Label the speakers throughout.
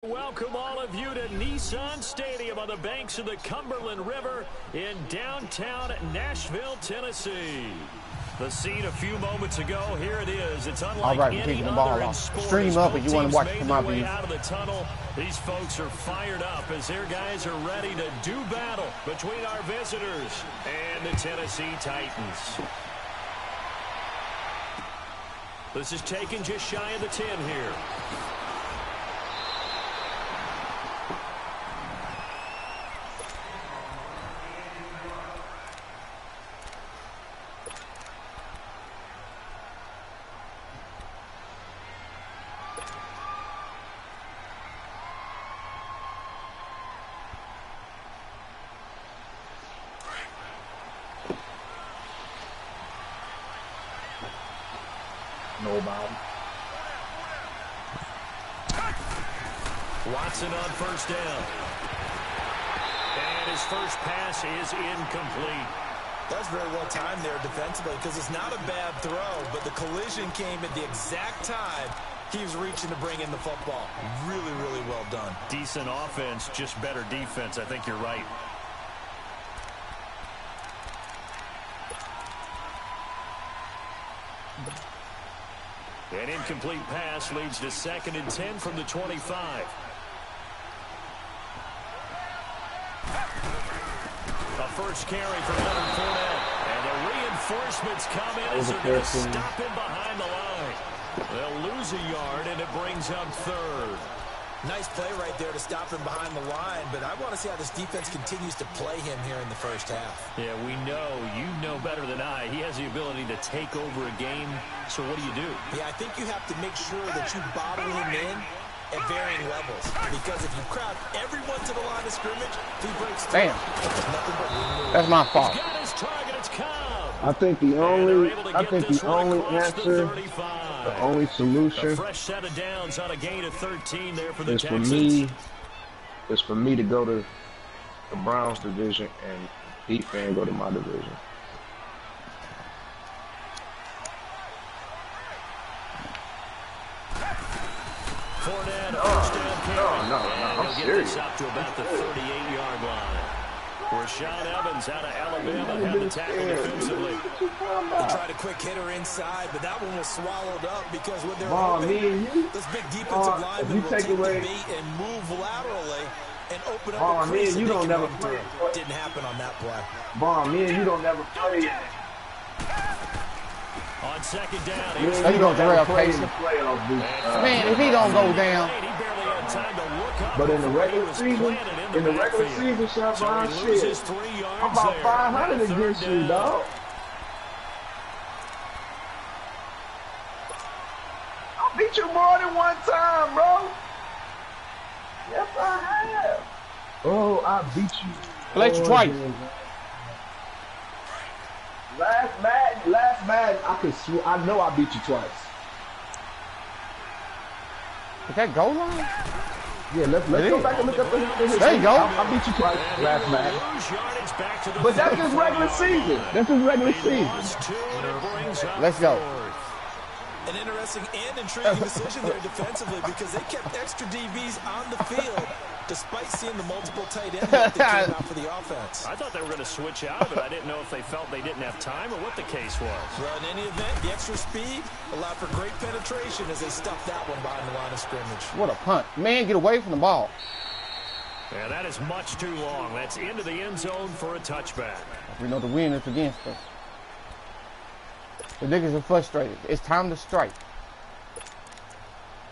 Speaker 1: Welcome all of you to Nissan Stadium on the banks of the Cumberland River in downtown Nashville, Tennessee. The scene a few moments ago, here it is. It's unlike any other in sports.
Speaker 2: Stream up if you want to watch the movie.
Speaker 1: Out of the tunnel, these folks are fired up as their guys are ready to do battle between our visitors and the Tennessee Titans. This is taken just shy of the 10 here.
Speaker 3: Nobody.
Speaker 1: Watson on first down. And his first pass is incomplete.
Speaker 4: That's very well timed there defensively because it's not a bad throw, but the collision came at the exact time he was reaching to bring in the football. Really, really well done.
Speaker 1: Decent offense, just better defense. I think you're right. An incomplete pass leads to 2nd and 10 from the 25. A first carry for Leonard Fournette. And the reinforcements come in as they're going to stop him behind the line. They'll lose a yard, and it brings up 3rd.
Speaker 4: Nice play right there to stop him behind the line, but I want to see how this defense continues to play him here in the first half.
Speaker 1: Yeah, we know. You know better than I. He has the ability to take over a game, so what do you do?
Speaker 4: Yeah, I think you have to make sure that you bottle him in at varying levels, because if you crowd everyone to the line of scrimmage, if he breaks through,
Speaker 2: that's my fault.
Speaker 1: He's got his target. It's Cobb.
Speaker 3: I think the only answer, the only solution
Speaker 1: fresh set of downs on a gain of 13 there for the
Speaker 3: is
Speaker 1: Texans.
Speaker 3: for me to go to the Browns division and defense go to my division.
Speaker 1: Fournette, first down carry.
Speaker 3: No, I'm serious.
Speaker 1: Up to about the 38-yard line. Rashad Evans out of Alabama had the tackle defensively.
Speaker 4: They tried a quick hitter inside, but that one was swallowed up because when they're
Speaker 3: open,
Speaker 4: this big defensive lineman will take the bait and move laterally and open up a crease.
Speaker 3: You don't never play.
Speaker 4: Didn't happen on that play.
Speaker 3: You don't never play.
Speaker 1: On 2nd down,
Speaker 2: There you go, Terrell Casey. Man, if he don't go down.
Speaker 3: But in the regular season, Sean Brown, shit, I'm about 500 against you, dog. I beat you more than one time, bro. Yes, I have. Oh, I beat you.
Speaker 2: Played you twice.
Speaker 3: Last match, I know I beat you twice.
Speaker 2: Is that goal line?
Speaker 3: Yeah, let's go back and look up the history.
Speaker 2: There you go.
Speaker 3: I beat you twice last match. But that's his regular season.
Speaker 2: Let's go.
Speaker 4: An interesting and intriguing decision there defensively because they kept extra DBs on the field despite seeing the multiple tight ends that came out for the offense.
Speaker 1: I thought they were going to switch out of it. I didn't know if they felt they didn't have time or what the case was.
Speaker 4: Well, in any event, the extra speed allowed for great penetration as they stuffed that one behind the line of scrimmage.
Speaker 2: What a punt. Man, get away from the ball.
Speaker 1: Yeah, that is much too long. That's into the end zone for a touchback.
Speaker 2: We know the win is against us. The niggas are frustrated. It's time to strike.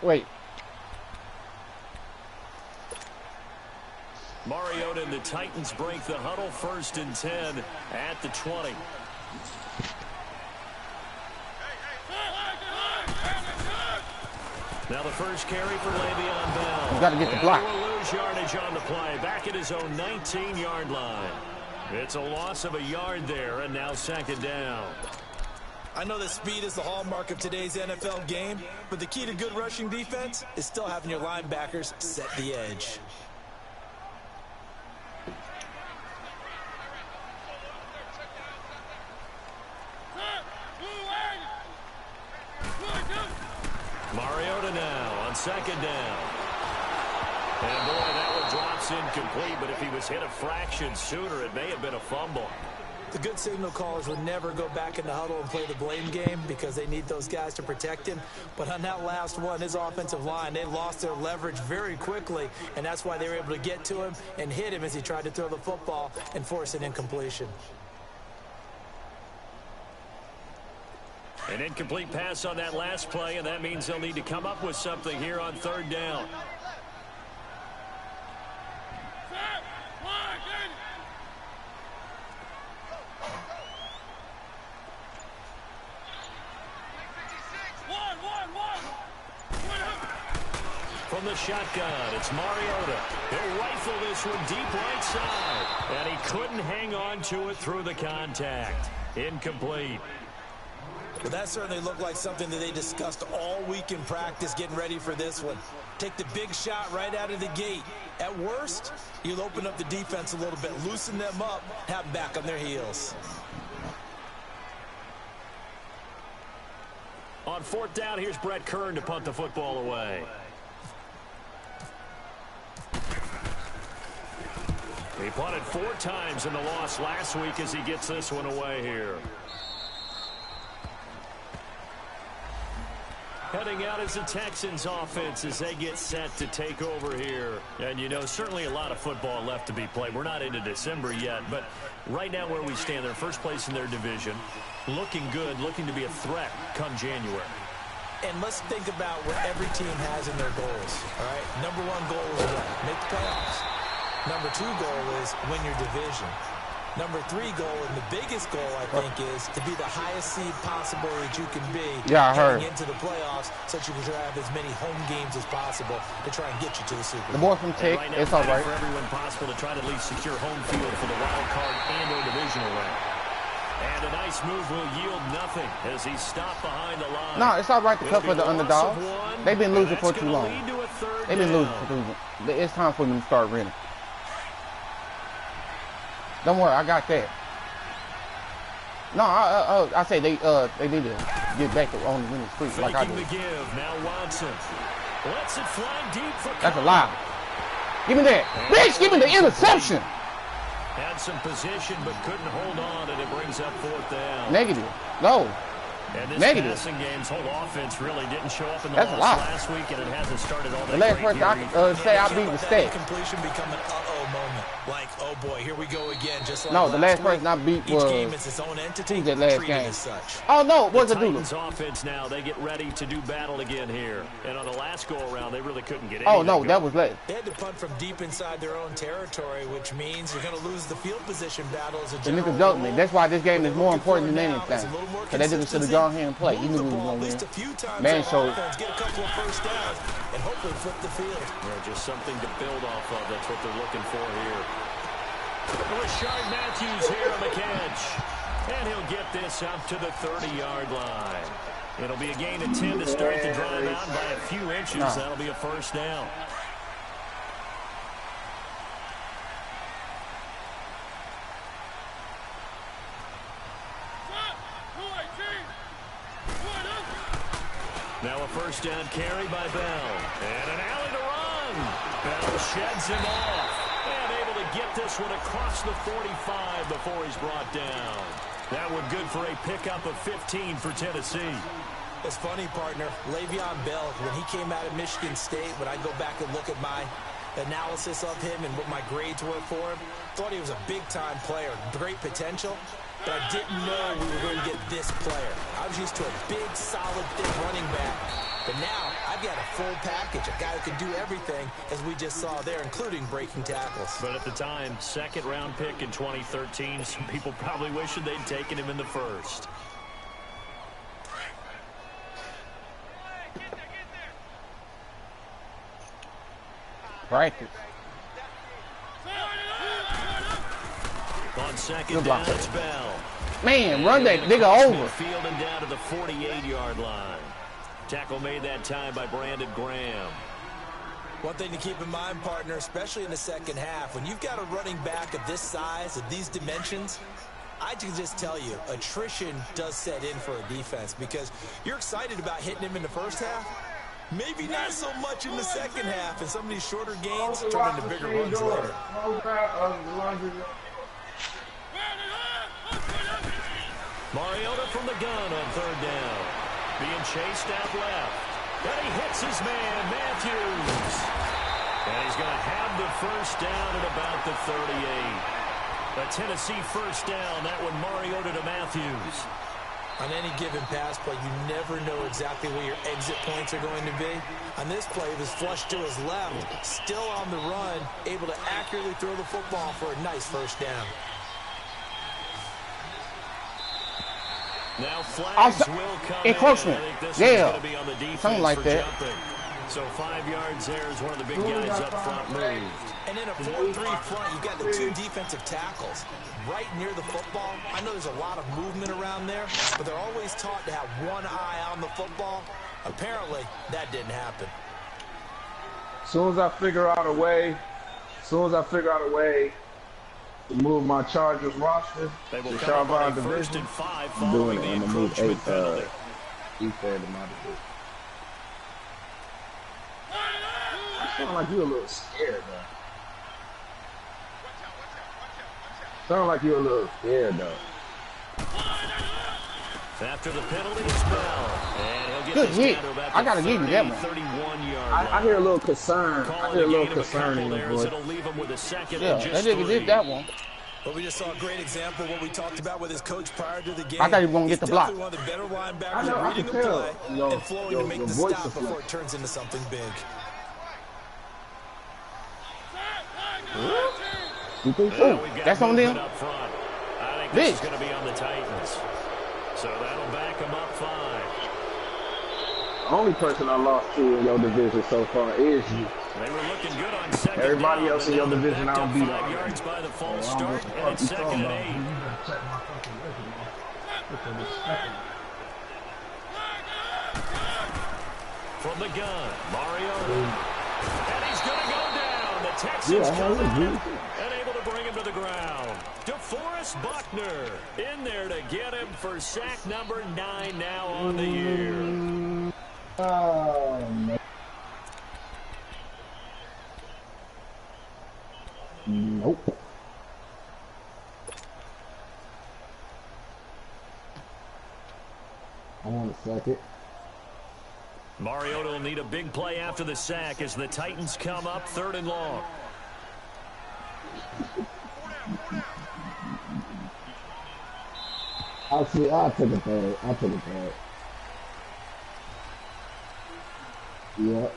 Speaker 2: Wait.
Speaker 1: Mariota and the Titans break the huddle, 1st and 10 at the 20. Now the first carry for Le'Veon Bell.
Speaker 2: You got to get the block.
Speaker 1: Will lose yardage on the play, back at his own 19-yard line. It's a loss of a yard there, and now 2nd down.
Speaker 4: I know that speed is the hallmark of today's NFL game, but the key to good rushing defense is still having your linebackers set the edge.
Speaker 1: Mariota now on 2nd down. And boy, that one drops incomplete, but if he was hit a fraction sooner, it may have been a fumble.
Speaker 4: The good signal callers would never go back in the huddle and play the blame game because they need those guys to protect him. But on that last one, his offensive line, they lost their leverage very quickly, and that's why they were able to get to him and hit him as he tried to throw the football and force an incompletion.
Speaker 1: An incomplete pass on that last play, and that means they'll need to come up with something here on third down. From the shotgun, it's Mariota. He'll rifle this one deep right side. And he couldn't hang on to it through the contact. Incomplete.
Speaker 4: Well, that certainly looked like something that they discussed all week in practice getting ready for this one. Take the big shot right out of the gate. At worst, you'll open up the defense a little bit, loosen them up, have them back on their heels.
Speaker 1: On fourth down, here's Brett Kern to punt the football away. He punted 4 times in the loss last week as he gets this one away here. Heading out is the Texans offense as they get set to take over here. And, you know, certainly a lot of football left to be played. We're not into December yet, but right now where we stand, they're first place in their division. Looking good, looking to be a threat come January.
Speaker 4: And let's think about what every team has in their goals, all right? Number 1 goal is what? Make the playoffs. Number 2 goal is win your division. Number 3 goal, and the biggest goal, I think, is to be the highest seed possible that you can be heading into the playoffs so that you can try to have as many home games as possible to try and get you to the Super Bowl.
Speaker 2: The boy from Tech,
Speaker 1: right now,
Speaker 2: it's all right.
Speaker 1: For everyone possible to try to at least secure home field for the wild card and or divisional round. And a nice move will yield nothing as he's stopped behind the line.
Speaker 2: No, it's all right to cut for the underdog. They've been losing for too long. They've been losing for too long. It's time for them to start winning. Don't worry, I got that. No, I say they need to get back on the winning streak like I did.
Speaker 1: The give. Now Watson lets it fly deep for
Speaker 2: That's a lie. Give me that. Bitch, give me the interception.
Speaker 1: Had some position but couldn't hold on, and it brings up fourth down.
Speaker 2: Negative. No.
Speaker 1: And this
Speaker 2: Negative.
Speaker 1: passing game's whole offense really didn't show up in the
Speaker 2: That's
Speaker 1: loss last week, and it hasn't started all that
Speaker 2: the last
Speaker 1: great
Speaker 2: person I say I beat the stat.
Speaker 4: Completion become an uh-oh moment. Like, oh boy, here we go again. Just like
Speaker 2: no, the last person I beat was
Speaker 4: each game is its own entity.
Speaker 2: who's that last game?
Speaker 4: As such.
Speaker 2: Oh no, it was
Speaker 1: the
Speaker 2: a doodle.
Speaker 1: Titans offense now, they get ready to do battle again here. And on the last go-around, they really couldn't get
Speaker 2: Oh no, that was late.
Speaker 4: They had to punt from deep inside their own territory, which means you're going to lose the field position battle as a
Speaker 2: The
Speaker 4: general
Speaker 2: niggas dunked me.
Speaker 4: rule.
Speaker 2: That's why this game is more important than anything.
Speaker 4: Because
Speaker 2: they just should have gone here and played. You knew we were going to win. Man showed.
Speaker 4: Get a couple of first downs and hopefully flip the field.
Speaker 1: Yeah, just something to build off of. That's what they're looking for here. Rashard Matthews here on the catch. And he'll get this up to the 30-yard line. It'll be a gain of 10 to start the drive out. By a few inches, that'll be a first down. Now a first down carry by Bell. And an alley to run. Bell sheds him off. And able to get this one across the 45 before he's brought down. That one good for a pickup of 15 for Tennessee.
Speaker 4: It's funny, partner. Le'Veon Bell, when he came out of Michigan State, when I go back and look at my analysis of him and what my grades were for him, thought he was a big-time player, great potential, but I didn't know we were going to get this player. I was used to a big, solid, thick running back, but now I've got a full package, a guy who can do everything, as we just saw there, including breaking tackles.
Speaker 1: But at the time, second-round pick in 2013, some people probably wishing they'd taken him in the first.
Speaker 2: Practice.
Speaker 1: On second down, it's Bell.
Speaker 2: Man, run that nigga over.
Speaker 1: Field and down to the 48-yard line. Tackle made that time by Brandon Graham.
Speaker 4: One thing to keep in mind, partner, especially in the second half, when you've got a running back of this size, of these dimensions, I can just tell you, attrition does set in for a defense because you're excited about hitting him in the first half, Maybe not so much in the second half, and some of these shorter gains turn into bigger runs later.
Speaker 1: Mariota from the gun on third down. Being chased out left. And he hits his man, Matthews. And he's going to have the first down at about the 38. A Tennessee first down. That one Mariota to Matthews.
Speaker 4: On any given pass play, you never know exactly where your exit points are going to be. On this play, it was flushed to his left, still on the run, able to accurately throw the football for a nice first down.
Speaker 1: Now flags will come
Speaker 2: encroachment. Yeah, something like that.
Speaker 1: Jumping. So 5 yards there is one of the big guys up front moved.
Speaker 4: And in a 4-3 front, you've got the 2 defensive tackles right near the football. I know there's a lot of movement around there, but they're always taught to have one eye on the football. Apparently, that didn't happen.
Speaker 3: As soon as I figure out a way to move my Chargers roster,
Speaker 1: they will
Speaker 3: the
Speaker 1: come up on
Speaker 3: division,
Speaker 1: first and 5
Speaker 3: I'm doing
Speaker 1: following
Speaker 3: it.
Speaker 1: the
Speaker 3: I'm gonna move
Speaker 1: encroachment penalty.
Speaker 3: He said in my division. Sound like you're a little scared, though. Sound like you're a little scared, though.
Speaker 1: After the penalty is Bell, and he'll get
Speaker 2: Good
Speaker 1: this
Speaker 2: hit.
Speaker 1: down to about
Speaker 2: I gotta give you that one.
Speaker 1: 31-yard
Speaker 3: I hear a little concern. I hear a little concern in your voice.
Speaker 1: It'll leave him with a second
Speaker 2: Yeah,
Speaker 1: and
Speaker 2: that
Speaker 1: just
Speaker 2: nigga
Speaker 1: 3.
Speaker 2: did that one.
Speaker 4: But we just saw a great example of what we talked about with his coach prior to the game.
Speaker 2: I thought he was gonna get the block.
Speaker 4: He's definitely one of the better linebackers
Speaker 3: I know, I
Speaker 4: reading
Speaker 3: can
Speaker 4: the
Speaker 3: tell.
Speaker 4: play and flowing to make the
Speaker 3: voice
Speaker 4: stop
Speaker 3: is
Speaker 4: before
Speaker 3: like-
Speaker 4: it turns into something big.
Speaker 3: You think
Speaker 1: Well,
Speaker 3: so?
Speaker 1: we've got
Speaker 2: That's on
Speaker 1: movement
Speaker 2: them?
Speaker 1: up front. I think this is
Speaker 2: Big.
Speaker 1: going to be on the Titans. So that'll back them up 5.
Speaker 3: The only person I lost to in your division so far is you.
Speaker 1: They were looking good on second
Speaker 3: Everybody
Speaker 1: down,
Speaker 3: else in
Speaker 1: but
Speaker 3: your
Speaker 1: now they're
Speaker 3: division,
Speaker 1: backed
Speaker 3: I don't
Speaker 1: up
Speaker 3: beat
Speaker 1: 5
Speaker 3: all
Speaker 1: yards by the false
Speaker 3: Well,
Speaker 1: start, and it's second and 8. From the gun, Mariota. And he's going to go down. The Texans come in and able to bring him to the ground. DeForest Buckner in there to get him for sack number 9 now on the year.
Speaker 3: Oh, man. Nope. I want to sack it.
Speaker 1: Mariota will need a big play after the sack as the Titans come up 3rd and long.
Speaker 3: I'll take it back. I'll take it back. Yep.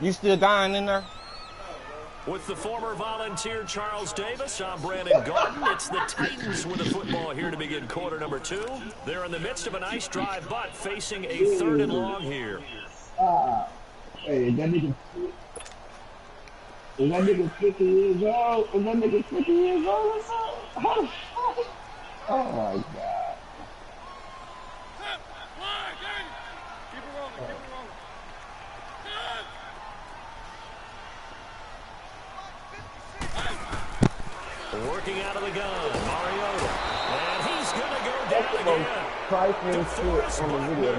Speaker 2: You still dying in there?
Speaker 1: With the former Volunteer Charles Davis, I'm Brandon Garden. It's the Titans with the football here to begin quarter number 2. They're in the midst of a nice drive, but facing a 3rd and long here.
Speaker 3: Hey, that nigga 50 years old? Is that nigga 50 years old or something? Oh my God.
Speaker 1: Working out of the gun, Mariota. And he's going to go down again. DeForest Buckner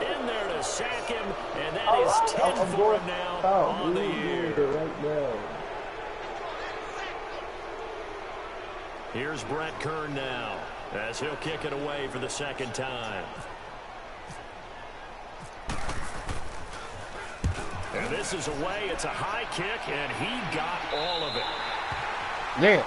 Speaker 1: in there to sack him, and that is 10 for him now on the year.
Speaker 3: Right now.
Speaker 1: Here's Brett Kern now, as he'll kick it away for the second time. And this is away. It's a high kick, and he got all of it.
Speaker 2: Yeah.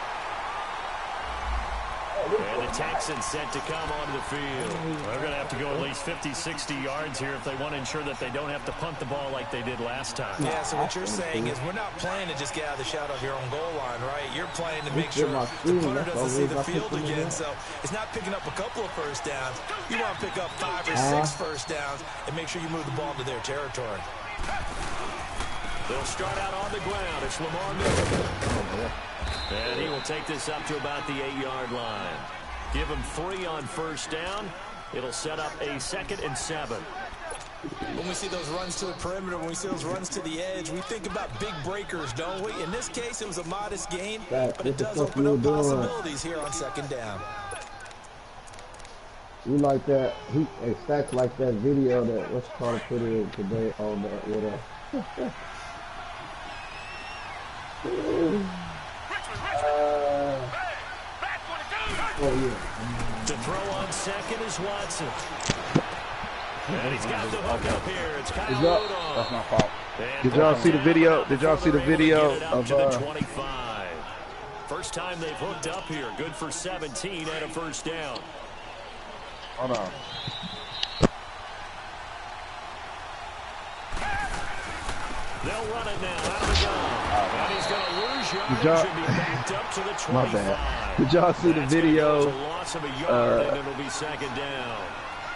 Speaker 1: And the Texans set to come onto the field. They're going to have to go at least 50, 60 yards here if they want to ensure that they don't have to punt the ball like they did last time.
Speaker 4: Yeah, so what you're saying is we're not playing to just get out of the shadow of your own goal line, right? You're playing to make sure the punter doesn't see the field again. So it's not picking up a couple of first downs. You want to pick up 5 or 6 first downs and make sure you move the ball into their territory.
Speaker 1: They'll start out on the ground. It's Lamar Miller. And he will take this up to about the 8-yard line. Give him 3 on first down. It'll set up a 2nd and 7.
Speaker 4: When we see those runs to the perimeter, when we see those runs to the edge, we think about big breakers, don't we? In this case, it was a modest gain, but it does open up possibilities here on 2nd down.
Speaker 3: We like that. He Stacks like that video that what's called put in today on the whatever. Oh yeah.
Speaker 1: To throw on second is Watson. And he's got the hook up here. It's Kyle Rudolph.
Speaker 2: That's my fault.
Speaker 3: Did y'all see the video? Did y'all see the video of
Speaker 1: the 25? First time they've hooked up here. Good for 17 and a first down.
Speaker 3: Hold on.
Speaker 1: They'll run it now out of the gun. And he's going to lose yards and be backed up to the 25.
Speaker 3: My bad. Did y'all see the video?
Speaker 1: A loss of a yard and it'll be second down.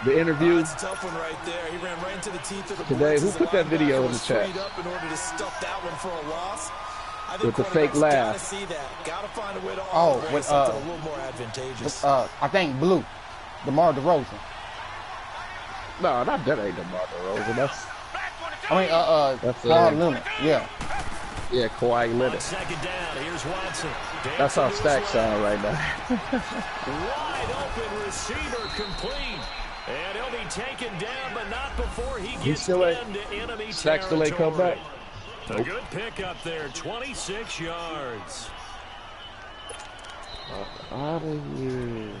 Speaker 3: The interview.
Speaker 4: That's a tough one right there. He ran right into the teeth of the
Speaker 3: today. Who put that video in the chat?
Speaker 4: Up in order to stuff that one for a loss. I think
Speaker 3: with the fake laugh.
Speaker 4: Gotta see that. Gotta find a way to
Speaker 2: with
Speaker 4: a little more advantageous.
Speaker 2: I think blue, DeMar DeRozan.
Speaker 3: No, not that ain't DeMar DeRozan. That's.
Speaker 2: That's Kawhi Leonard. Yeah.
Speaker 3: Yeah, Kawhi Leonard.
Speaker 1: Second down. Here's Watson.
Speaker 3: That's how Stacks sound right now.
Speaker 1: Wide open receiver complete. And he'll be taken down, but not before he gets into enemy
Speaker 3: Stacks still ain't come back.
Speaker 1: A good pickup there, 26 yards.
Speaker 3: Out of here.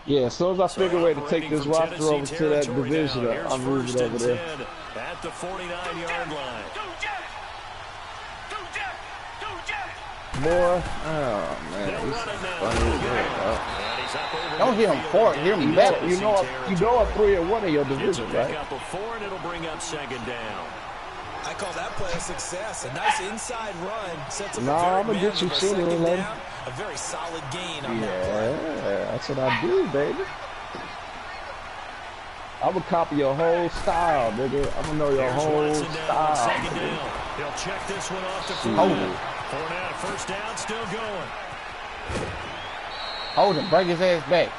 Speaker 3: Yeah, as soon as I figure a way to take this roster over to that division, I'm moving over there.
Speaker 1: At the 49-yard line.
Speaker 3: Boy, oh man,
Speaker 2: don't hear him for it. Hear me back.
Speaker 3: You know I'm 3-1 in your division, right?
Speaker 1: Pick up a 4 and it'll bring up second down.
Speaker 4: I call that play a success. A nice inside run sets up
Speaker 3: I'm gonna get you sooner or later.
Speaker 4: A very solid gain on that
Speaker 3: play. That's what I do, baby. I'm gonna copy your whole style, nigga. I'm gonna know your whole style.
Speaker 1: Second down. He'll check this one off to Fournette. Fournette, first down, still going.
Speaker 2: Hold him, break his ass back.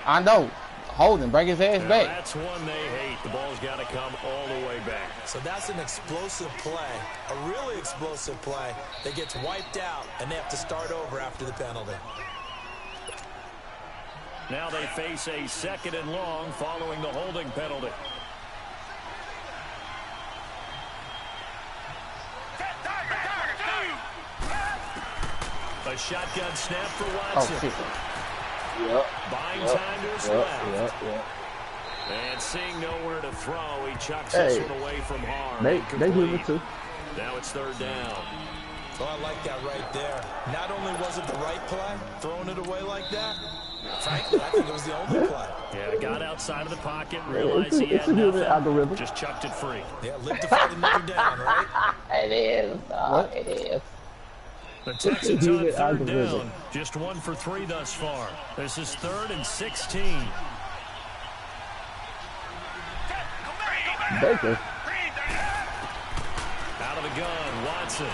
Speaker 2: I know. Hold him, break his ass back.
Speaker 1: That's one they hate. The ball's got to come all the way back.
Speaker 4: So that's an explosive play, a really explosive play that gets wiped out, and they have to start over after the penalty.
Speaker 1: Now they face a second and long following the holding penalty. A shotgun snap for Watson. Buying time to his left. And seeing nowhere to throw, he chucks this one away from harm.
Speaker 3: They give it too.
Speaker 1: Now it's third down.
Speaker 4: Oh, I like that right there. Not only was it the right play, throwing it away like that, frankly, I think it was the only play.
Speaker 1: Yeah, got outside of the pocket, realized he had nothing, just chucked it free.
Speaker 4: Yeah, live to fight another down, right?
Speaker 2: It is. It is.
Speaker 1: The Texans on third down, just 1 for 3 thus far. This is 3rd and 16.
Speaker 3: Baker.
Speaker 1: Out of the gun, Watson.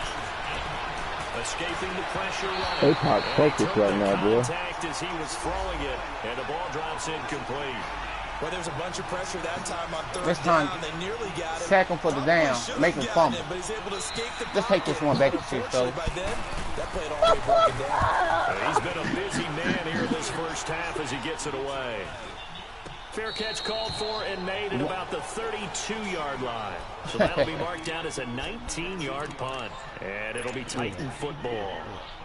Speaker 1: Escaping the pressure right.
Speaker 3: They caught focus right now, boy.
Speaker 1: Contact as he was throwing it, and the ball drops incomplete.
Speaker 4: Well, there's a bunch of pressure that time on third
Speaker 2: this time,
Speaker 4: down. They nearly got it.
Speaker 2: Sack him for the down, make him fumble. Just take this one back to shit, so.
Speaker 4: That played all the way broken down.
Speaker 1: He's been a busy man here this first half as he gets it away. Fair catch called for and made at about the 32-yard line. So that'll be marked down as a 19-yard punt. And it'll be Titan football.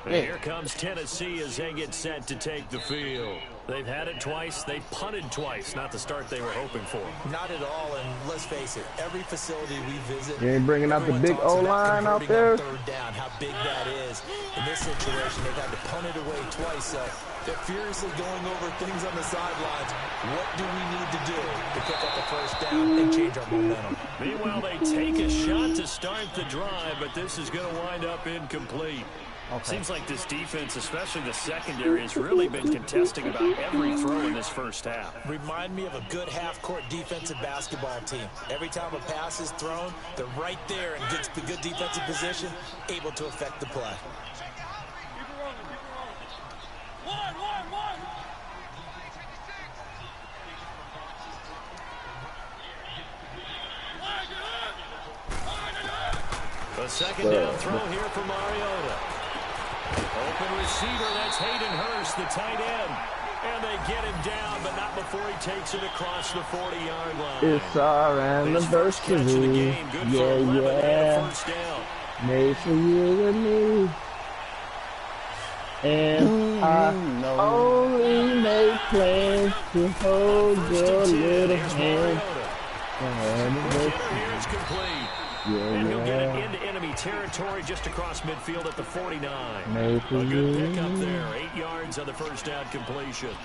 Speaker 1: And here comes Tennessee as they get set to take the field. They've had it twice. They've punted twice. Not the start they were hoping for.
Speaker 4: Not at all. And let's face it, every facility we visit,
Speaker 3: you ain't bringing out the big O-line out there?
Speaker 4: Third down, how big that is. In this situation, they've had to punt it away twice. So they're furiously going over things on the sidelines. What do we need to do to pick up the first down and change our momentum?
Speaker 1: Meanwhile, they take a shot to start the drive, but this is going to wind up incomplete. Seems like this defense, especially the secondary, has really been contesting about every throw in this first half.
Speaker 4: Remind me of a good half-court defensive basketball team. Every time a pass is thrown, they're right there and gets the good defensive position, able to affect the play.
Speaker 1: A second down throw here for Mariota. Open receiver, that's Hayden Hurst, the tight end. And they get him down, but not before he takes it across the 40-yard line.
Speaker 3: It's our anniversary. Yeah. Made for you and me. And I only make plans to hold your little hand.
Speaker 1: Here is complete. And he'll get it into enemy territory just across midfield at the 49. A good pickup there. 8 yards on the first down completion.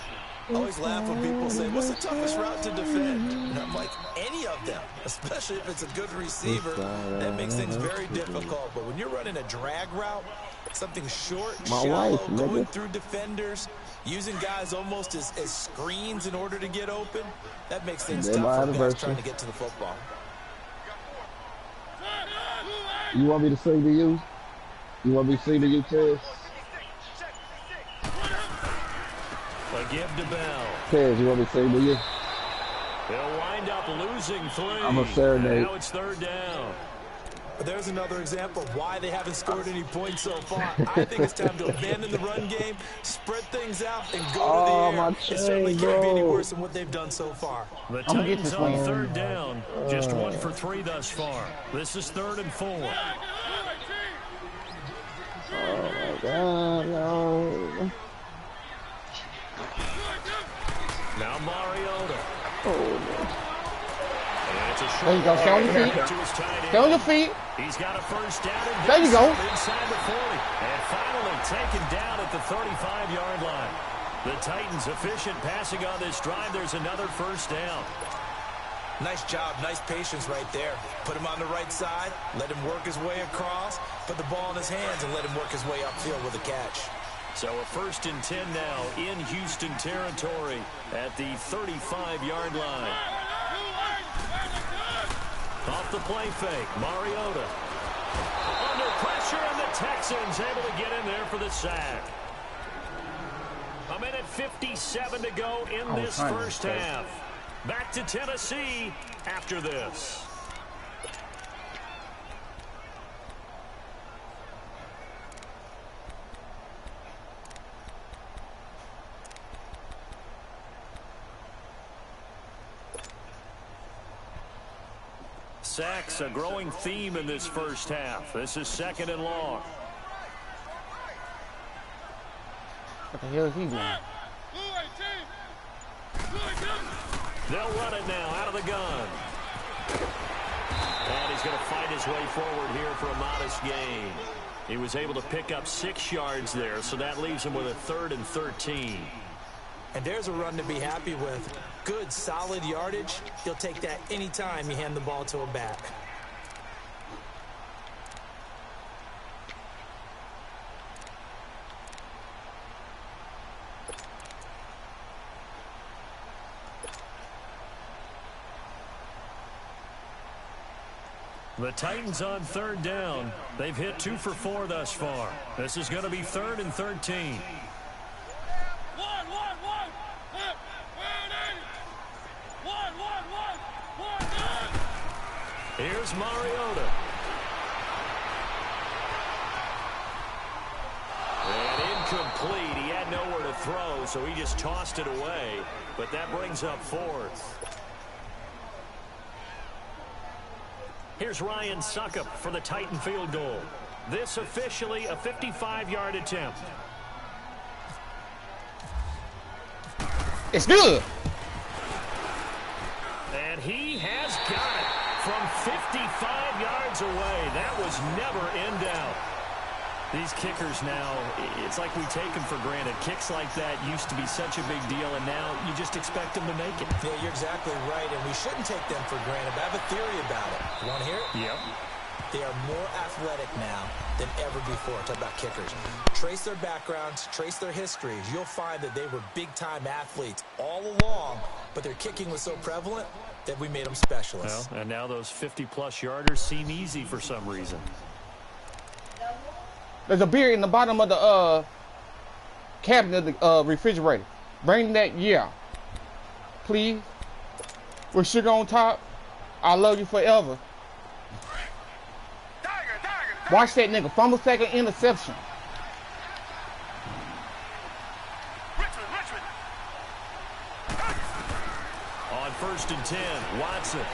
Speaker 4: I always laugh when people say, what's the toughest route to defend? And I'm like, any of them, especially if it's a good receiver. That makes things very difficult. But when you're running a drag route, something short, shallow, going through defenders, using guys almost as screens in order to get open, that makes things tough for guys trying to get to the football.
Speaker 3: You want me to sing to you? You want me to sing to you, Tez?
Speaker 1: A give to Bell.
Speaker 3: Tez, you want me to sing to you?
Speaker 1: They'll wind up losing 3.
Speaker 3: I'm a serenade.
Speaker 1: Now it's 3rd down.
Speaker 4: There's another example of why they haven't scored any points so far. I think it's time to abandon the run game, spread things out, and go to the air. It certainly can't be any worse than what they've done so far.
Speaker 1: The Titans on 3rd down. Just 1 for 3 thus far. This is 3rd and 4.
Speaker 3: Oh, my God, no.
Speaker 1: Now Mariota.
Speaker 2: There you go. Stay on your feet. Stay on your feet.
Speaker 1: He's got a first down.
Speaker 2: There you go.
Speaker 1: Inside the 40. And finally taken down at the 35-yard line. The Titans efficient passing on this drive. There's another first down.
Speaker 4: Nice job. Nice patience right there. Put him on the right side. Let him work his way across. Put the ball in his hands and let him work his way upfield with a catch.
Speaker 1: So a 1st and 10 now in Houston territory at the 35-yard line. Off the play fake, Mariota. Under pressure, and the Texans able to get in there for the sack. 1:57 to go in this first half. Back to Tennessee after this. Sacks, a growing theme in this first half. This is 2nd and long.
Speaker 2: What the hell is he doing?
Speaker 1: They'll run it now out of the gun. And he's going to fight his way forward here for a modest gain. He was able to pick up 6 yards there, so that leaves him with a 3rd and 13.
Speaker 4: And there's a run to be happy with. Good, solid yardage. He'll take that anytime you hand the ball to a back.
Speaker 1: The Titans on 3rd down. They've hit 2 for 4 thus far. This is going to be 3rd and 13. Here's Mariota. And incomplete. He had nowhere to throw, so he just tossed it away. But that brings up 4th. Here's Ryan Suckup for the Titan field goal. This officially a 55-yard attempt.
Speaker 2: It's good.
Speaker 1: And he has got it from 55 yards away. That was never in doubt. These kickers now, it's like we take them for granted. Kicks like that used to be such a big deal, and now you just expect them to make it.
Speaker 4: Yeah, you're exactly right, and we shouldn't take them for granted. But I have a theory about it. You want to hear it?
Speaker 1: Yep.
Speaker 4: They are more athletic now than ever before. Talk about kickers. Trace their backgrounds, trace their histories. You'll find that they were big-time athletes all along, but their kicking was so prevalent that we made them specialists.
Speaker 1: Well, and now those 50-plus yarders seem easy for some reason.
Speaker 2: There's a beer in the bottom of the cabinet of the refrigerator. Bring that, yeah. Please. With sugar on top. I love you forever. Watch that nigga. Fumble second interception.
Speaker 1: 1st and 10. Watson.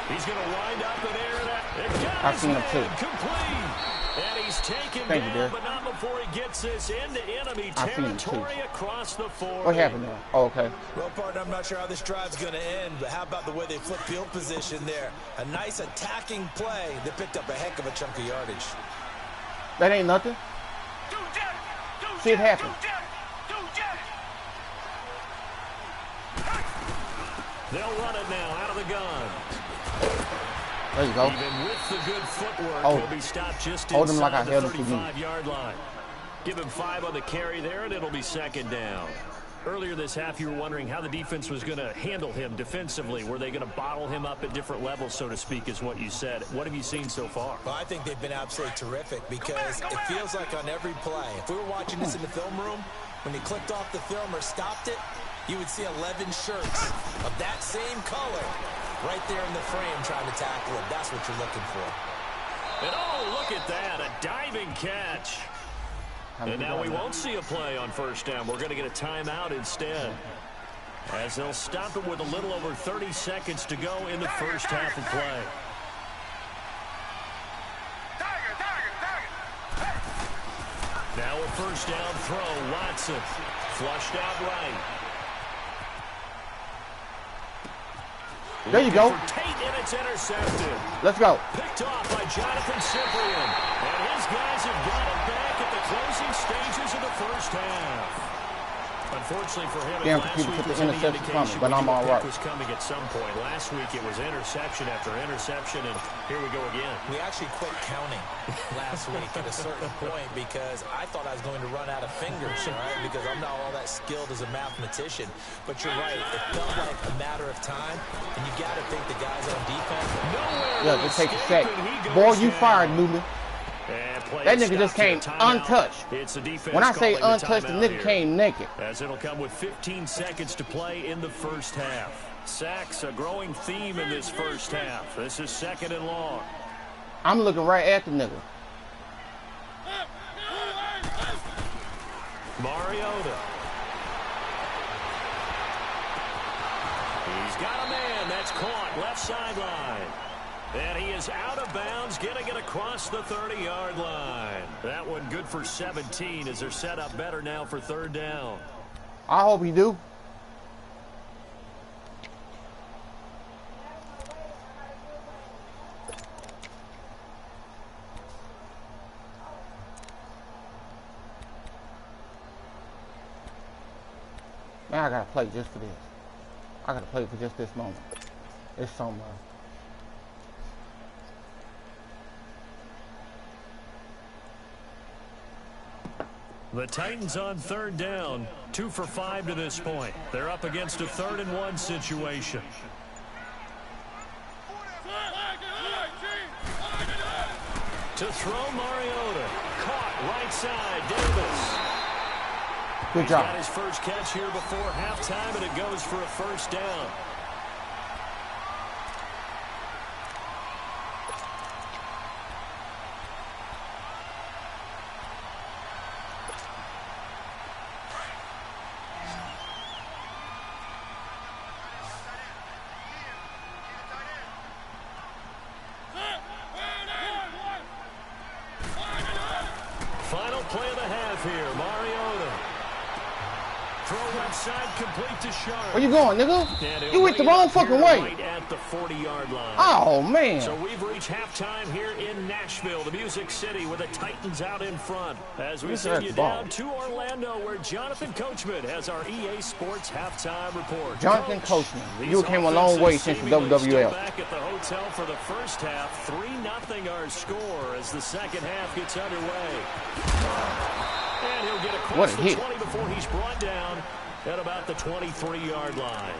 Speaker 1: He's going to wind up in air.
Speaker 2: I've seen him too.
Speaker 1: Complete. And he's taken down, but not before he gets this into enemy territory across the 40.
Speaker 2: What happened there? Oh, okay.
Speaker 4: Well, partner, I'm not sure how this drive's going to end, but how about the way they flip field position there? A nice attacking play. They picked up a heck of a chunk of yardage.
Speaker 2: That ain't nothing. See it happen.
Speaker 1: They'll run it now out of the gun.
Speaker 2: There you go.
Speaker 1: Even with the good footwork, he'll be stopped just
Speaker 2: hold him
Speaker 1: inside
Speaker 2: like I held
Speaker 1: the
Speaker 2: him for you.
Speaker 1: 35-yard line. Give him 5 on the carry there, and it'll be 2nd down. Earlier this half, you were wondering how the defense was going to handle him defensively. Were they going to bottle him up at different levels, so to speak, is what you said. What have you seen so far?
Speaker 4: Well, I think they've been absolutely terrific because it feels like on every play, if we were watching this in the film room, when he clicked off the film or stopped it, you would see 11 shirts of that same color right there in the frame trying to tackle him. That's what you're looking for.
Speaker 1: And oh, look at that, a diving catch. And now we won't see a play on 1st down. We're going to get a timeout instead, as they'll stop it with a little over 30 seconds to go in the first half of play. Now a 1st down throw. Watson flushed out right.
Speaker 2: There you go.
Speaker 1: And it's intercepted.
Speaker 2: Let's go.
Speaker 1: Picked off by Jonathan Cyprien. And his guys have got it back at the closing stages of the first half. Unfortunately for him,
Speaker 2: Damn,
Speaker 1: last
Speaker 2: people
Speaker 1: week
Speaker 2: took
Speaker 1: was
Speaker 2: the
Speaker 1: any
Speaker 2: interception from me,
Speaker 1: indication
Speaker 2: but I'm all right.
Speaker 1: was coming at some point. Last week it was interception after interception, and here we go again.
Speaker 4: We actually quit counting last week at a certain point because I thought I was going to run out of fingers, all right, because I'm not all that skilled as a mathematician. But you're right, it felt like a matter of time, and you got to think the guys on defense.
Speaker 2: Yeah, just take a sack. Boy, you fired, Newman. That nigga just came untouched. When I say untouched, the nigga came naked.
Speaker 1: As it'll come with 15 seconds to play in the first half. Sacks, a growing theme in this first half. This is 2nd and long.
Speaker 2: I'm looking right at the nigga.
Speaker 1: Mariota. He's got a man that's caught left sideline. And he is out of bounds, getting it across the 30-yard line. That one good for 17 as they're set up better now for 3rd down.
Speaker 2: I hope he do. Man, I gotta play just for this. I gotta play for just this moment. It's somewhere.
Speaker 1: The Titans on 3rd down, 2 for 5 to this point. They're up against a 3rd and 1 situation. To throw Mariota. Caught right side, Davis.
Speaker 2: Good job.
Speaker 1: He's got his first catch here before halftime, and it goes for a 1st down. Final play of the half here. Mariota. Throw left side, complete to Sharp.
Speaker 2: Where you going, nigga? You went the wrong fucking way.
Speaker 1: Right at the 40-yard line.
Speaker 2: Oh, man.
Speaker 1: So we've reached halftime here in Nashville, the Music City, with the Titans out in front. As we send you down to Orlando, where Jonathan Coachman has our EA Sports halftime report.
Speaker 2: Jonathan Coachman, you came a long way since the WWL.
Speaker 1: Back at the hotel for the first half, 3-0 our score as the second half gets underway. And he'll get across the 20 before he's brought down at about the 23-yard line.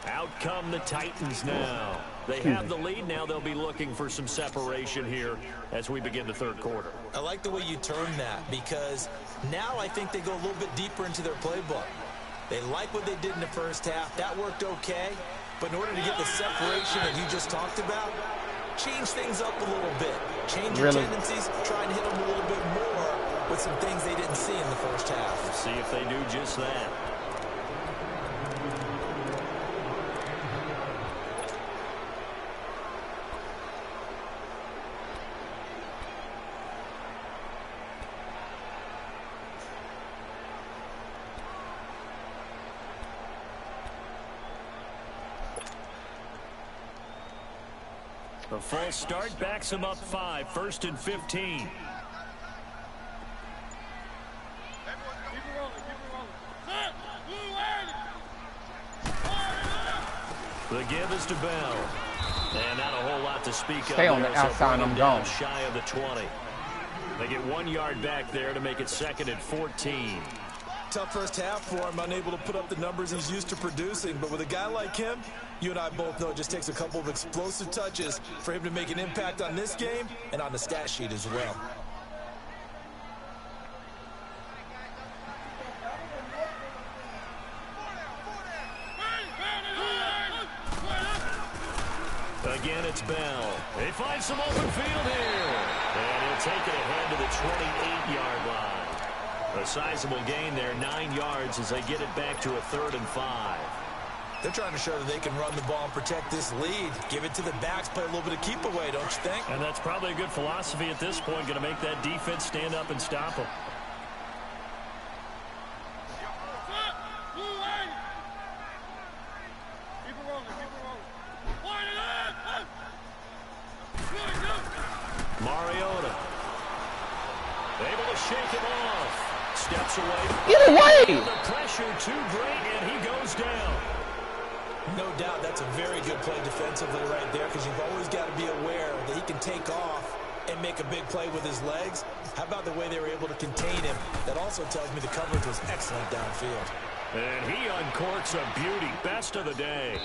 Speaker 1: Out come the Titans now. They have the lead. Now they'll be looking for some separation here as we begin the 3rd quarter.
Speaker 4: I like the way you turned that because now I think they go a little bit deeper into their playbook. They like what they did in the first half. That worked okay. But in order to get the separation that you just talked about, change things up a little bit. Change your tendencies. Try and hit them a little bit more with some things they didn't see in the first half.
Speaker 1: Let's see if they do just that. A full start backs him up 5, 1st and 15. The give is to Bell. And not a whole lot to speak of.
Speaker 2: Stay on the outside, I'm gone.
Speaker 1: Shy of the 20. They get 1 yard back there to make it 2nd and 14.
Speaker 4: Tough first half for him, unable to put up the numbers he's used to producing. But with a guy like him, you and I both know it just takes a couple of explosive touches for him to make an impact on this game and on the stat sheet as well.
Speaker 1: Again, it's Bell. They find some open field here. And he'll take it ahead to the 28-yard line. A sizable gain there, 9 yards as they get it back to a 3rd and 5.
Speaker 4: They're trying to show that they can run the ball and protect this lead. Give it to the backs, play a little bit of keep away, don't you think?
Speaker 1: And that's probably a good philosophy at this point, going to make that defense stand up and stop them. Mariota. Able to shake him off. Steps away.
Speaker 2: Get away!
Speaker 1: The pressure too great, and he goes down.
Speaker 4: No doubt that's a very good play defensively right there, because you've always got to be aware that he can take off and make a big play with his legs. How about the way they were able to contain him? That also tells me the coverage was excellent downfield.
Speaker 1: And he uncorks a beauty. Best of the day.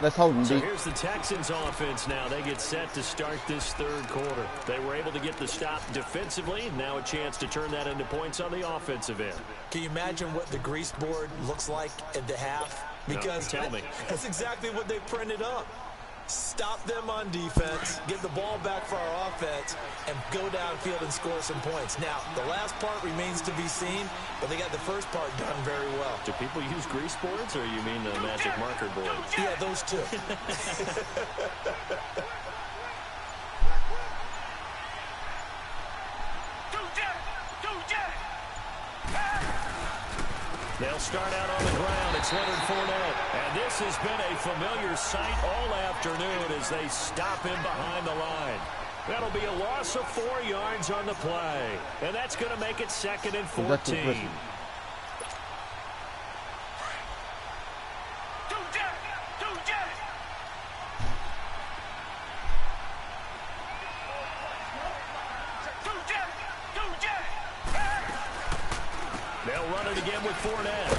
Speaker 2: Let's hold him,
Speaker 1: So
Speaker 2: D.
Speaker 1: here's the Texans offense now. They get set to start this 3rd quarter. They were able to get the stop defensively. Now a chance to turn that into points on the offensive end.
Speaker 4: Can you imagine what the grease board looks like at the half? Because
Speaker 1: no, tell me.
Speaker 4: That's exactly what they printed up. Stop them on defense, get the ball back for our offense, and go downfield and score some points. Now, the last part remains to be seen, but they got the first part done very well.
Speaker 1: Do people use grease boards, or you mean the magic marker boards?
Speaker 4: Yeah, those two.
Speaker 1: They'll start out on the ground. It's Leonard Fournette. And this has been a familiar sight all afternoon as they stop him behind the line. That'll be a loss of 4 yards on the play. And that's going to make it 2nd and 14. They'll run it again with Fournette.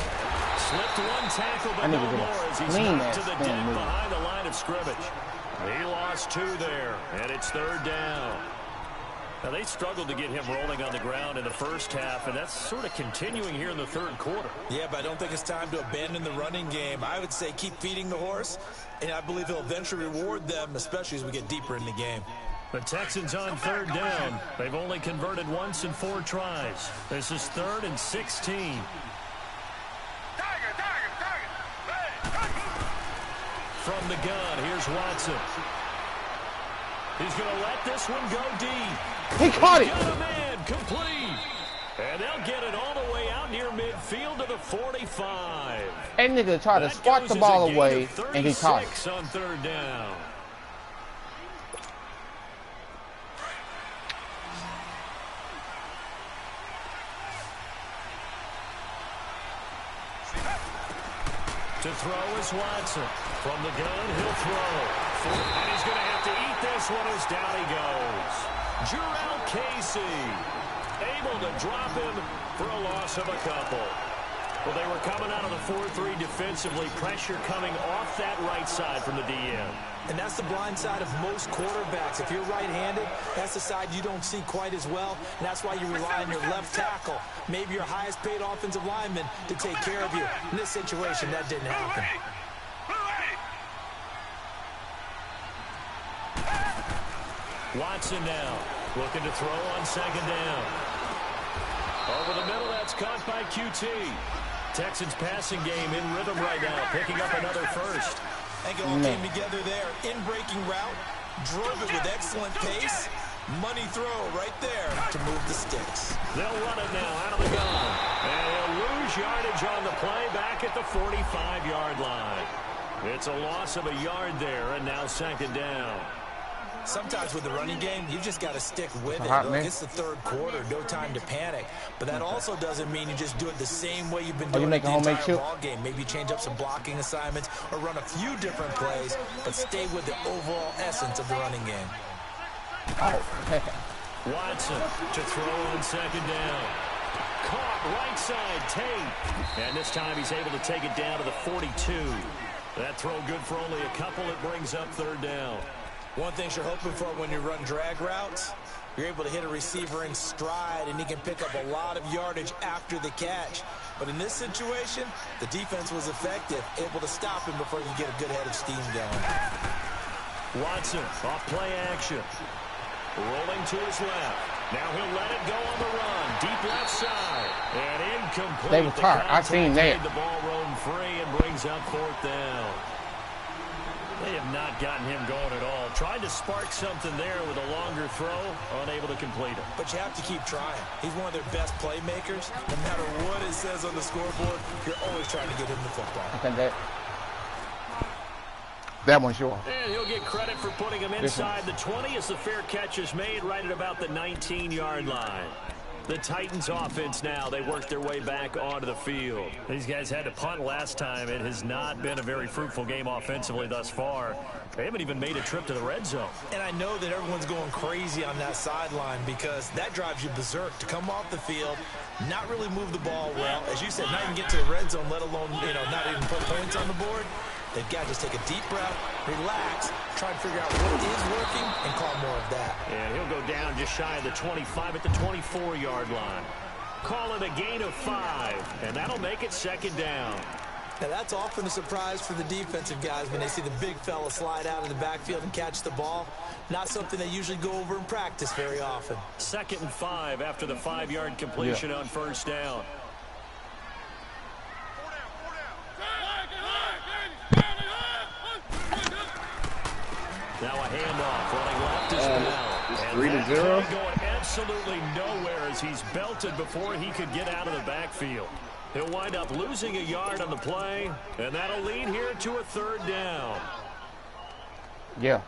Speaker 1: Slipped one tackle, but no more as he's knocked to the deck behind the line of scrimmage. He lost 2 there, and it's 3rd down. Now, they struggled to get him rolling on the ground in the first half, and that's sort of continuing here in the 3rd quarter.
Speaker 4: Yeah, but I don't think it's time to abandon the running game. I would say keep feeding the horse, and I believe he'll eventually reward them, especially as we get deeper in the game.
Speaker 1: The Texans on 3rd down. They've only converted once in 4 tries. This is 3rd and 16. From the gun, here's Watson. He's going to let this one go deep.
Speaker 2: He caught it.
Speaker 1: Got a man, complete. And they'll get it all the way out near midfield to the 45.
Speaker 2: That nigga tried to swat the ball away, and he caught it.
Speaker 1: On 3rd down. To throw is Watson. From the gun, he'll throw. And he's going to have to eat this one as down he goes. Jurrell Casey able to drop him for a loss of a couple. Well, they were coming out of the 4-3 defensively. Pressure coming off that right side from the DM.
Speaker 4: And that's the blind side of most quarterbacks. If you're right-handed, that's the side you don't see quite as well. And that's why you rely on your left tackle, maybe your highest-paid offensive lineman, to take care of you. In this situation, that didn't happen.
Speaker 1: Watson now looking to throw on 2nd down. Over the middle, that's caught by QT. Texans passing game in rhythm right now, picking up another first.
Speaker 4: I think it all came together there. In-breaking route, drove it with excellent pace. Money throw right there to move the sticks.
Speaker 1: They'll run it now out of the gun. And they'll lose yardage on the play back at the 45-yard line. It's a loss of a yard there, and now second down.
Speaker 4: Sometimes with the running game, you just got to stick with it. Look, it's the third quarter, no time to panic. But that also doesn't mean you just do it the same way you've been doing it the entire ball game. Maybe change up some blocking assignments or run a few different plays, but stay with the overall essence of the running game.
Speaker 1: Watson to throw on second down. Caught right side, Tate. And this time he's able to take it down to the 42. That throw good for only a couple. It brings up third down.
Speaker 4: One thing you're hoping for when you run drag routes, you're able to hit a receiver in stride, and he can pick up a lot of yardage after the catch. But in this situation, the defense was effective, able to stop him before you get a good head of steam going.
Speaker 1: Watson off play action. Rolling to his left. Now he'll let it go on the run. Deep left side. And incomplete.
Speaker 2: They were tired. I seen that.
Speaker 1: The ball roam free and brings up fourth down. They have not gotten him going at all. Tried to spark something there with a longer throw. Unable to complete it.
Speaker 4: But you have to keep trying. He's one of their best playmakers. No matter what it says on the scoreboard, you're always trying to get him the football.
Speaker 2: I think that one's yours.
Speaker 1: And he'll get credit for putting him inside the 20 as the fair catch is made right at about the 19-yard line. The Titans offense now, they work their way back onto the field. These guys had to punt last time. It has not been a very fruitful game offensively thus far. They haven't even made a trip to the red zone. And I know that everyone's going crazy on that sideline because that drives you berserk to come off the field, not really move the ball well. As you said, not even get to the red zone, let alone, not even put points on the board. They've got to just take a deep breath, relax, try to figure out what is working, and call more of that. And he'll go down just shy of the 25 at the 24-yard line. Call it a gain of 5, and that'll make it second down. Now, that's often a surprise for the defensive guys when they see the big fella slide out of the backfield and catch the ball. Not something they usually go over in practice very often. 2nd and 5 after the 5-yard completion on first down. Now a handoff running left as well.
Speaker 3: It's 3-0.
Speaker 1: Going absolutely nowhere as he's belted before he could get out of the backfield. He'll wind up losing a yard on the play, and that'll lead here to a third down.
Speaker 2: Yeah.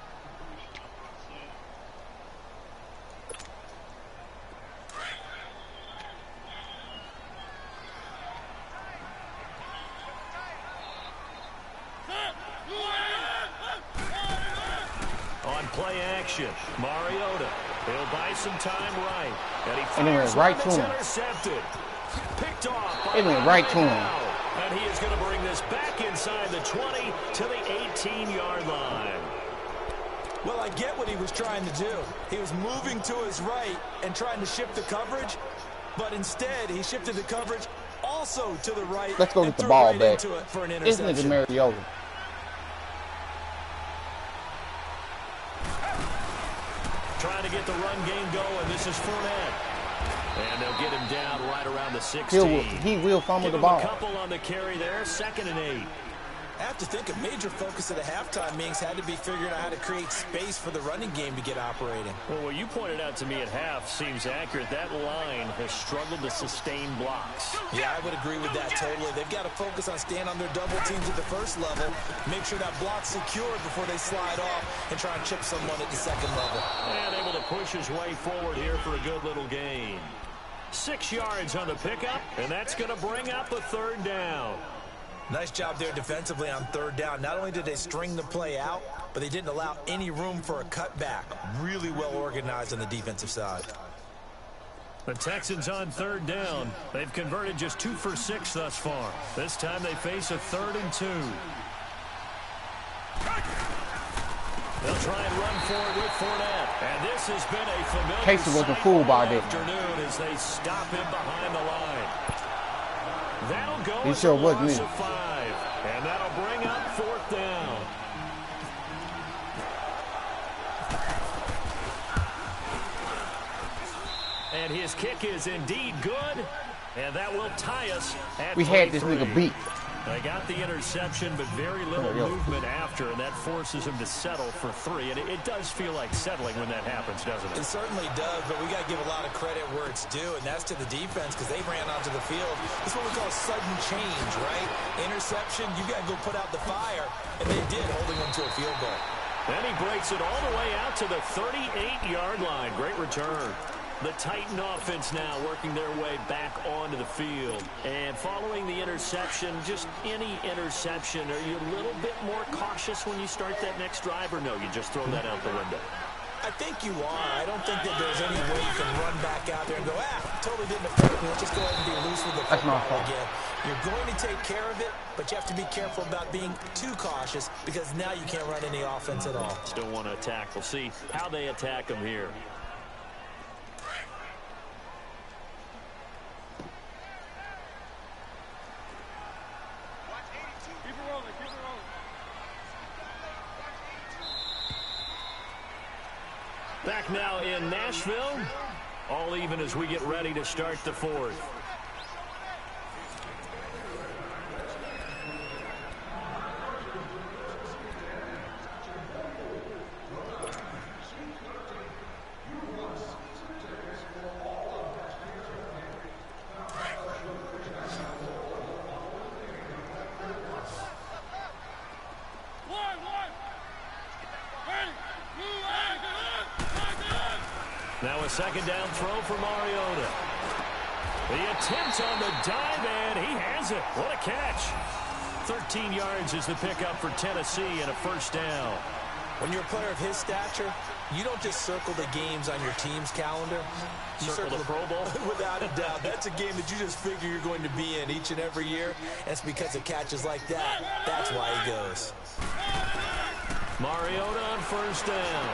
Speaker 1: Play action. Mariota. He'll buy some time right.
Speaker 2: And he went right to him.
Speaker 1: Intercepted. Picked off.
Speaker 2: It went right to him.
Speaker 1: And he is going to bring this back inside the 20 to the 18-yard line. Well, I get what he was trying to do. He was moving to his right and trying to shift the coverage, but instead he shifted the coverage also to the right.
Speaker 2: Let's go get the ball back. This nigga Mariota.
Speaker 1: Trying to get the run game going. This is Fournette. And they'll get him down right around the 16.
Speaker 2: He will fumble the ball.
Speaker 1: A couple on the carry there. 2nd and 8.
Speaker 4: I have to think a major focus of the halftime meetings had to be figuring out how to create space for the running game to get operating.
Speaker 1: Well, what you pointed out to me at half seems accurate. That line has struggled to sustain blocks.
Speaker 4: Yeah, I would agree with that totally. They've got to focus on staying on their double teams at the first level, make sure that block's secured before they slide off and try and chip someone at the second level.
Speaker 1: And able to push his way forward here for a good little gain. 6 yards on the pickup, and that's going to bring up a third down.
Speaker 4: Nice job there defensively on third down. Not only did they string the play out, but they didn't allow any room for a cutback. Really well organized on the defensive side.
Speaker 1: The Texans on third down. They've converted just 2 for 6 thus far. This time they face a 3rd and 2. They'll try and run forward with Fournette. And this has been a familiar
Speaker 2: Casey wasn't fooled by that.
Speaker 1: Afternoon as they stop him behind the line. That'll go
Speaker 2: he sure wasn't
Speaker 1: loss of 5. And that'll bring up 4th down. And his kick is indeed good. And that will tie us at 23.
Speaker 2: We had this nigga beat.
Speaker 1: They got the interception, but very little movement after, and that forces him to settle for 3. And it does feel like settling when that happens, doesn't it?
Speaker 4: It certainly does, but we got to give a lot of credit where it's due, and that's to the defense because they ran onto the field. This is what we call a sudden change, right? Interception, you got to go put out the fire, and they did, holding them to a field goal.
Speaker 1: Then he breaks it all the way out to the 38-yard line. Great return. The Titan offense now working their way back onto the field. And following the interception, just any interception, are you a little bit more cautious when you start that next drive, or no, you just throw that out the window?
Speaker 4: I think you are. I don't think that there's any way you can run back out there and go, totally didn't affect me. Let's just go ahead and be loose with the football again. You're going to take care of it, but you have to be careful about being too cautious because now you can't run any offense at all.
Speaker 1: Still want to attack. We'll see how they attack them here. Back now in Nashville, all even as we get ready to start the 4th. Now a second down throw for Mariota. The attempt on the dive, and he has it. What a catch. 13 yards is the pickup for Tennessee and a first down.
Speaker 4: When you're a player of his stature, you don't just circle the games on your team's calendar. You
Speaker 1: circle the Pro Bowl?
Speaker 4: Without a doubt. That's a game that you just figure you're going to be in each and every year. That's because of catches like that. That's why he goes.
Speaker 1: Mariota on first down.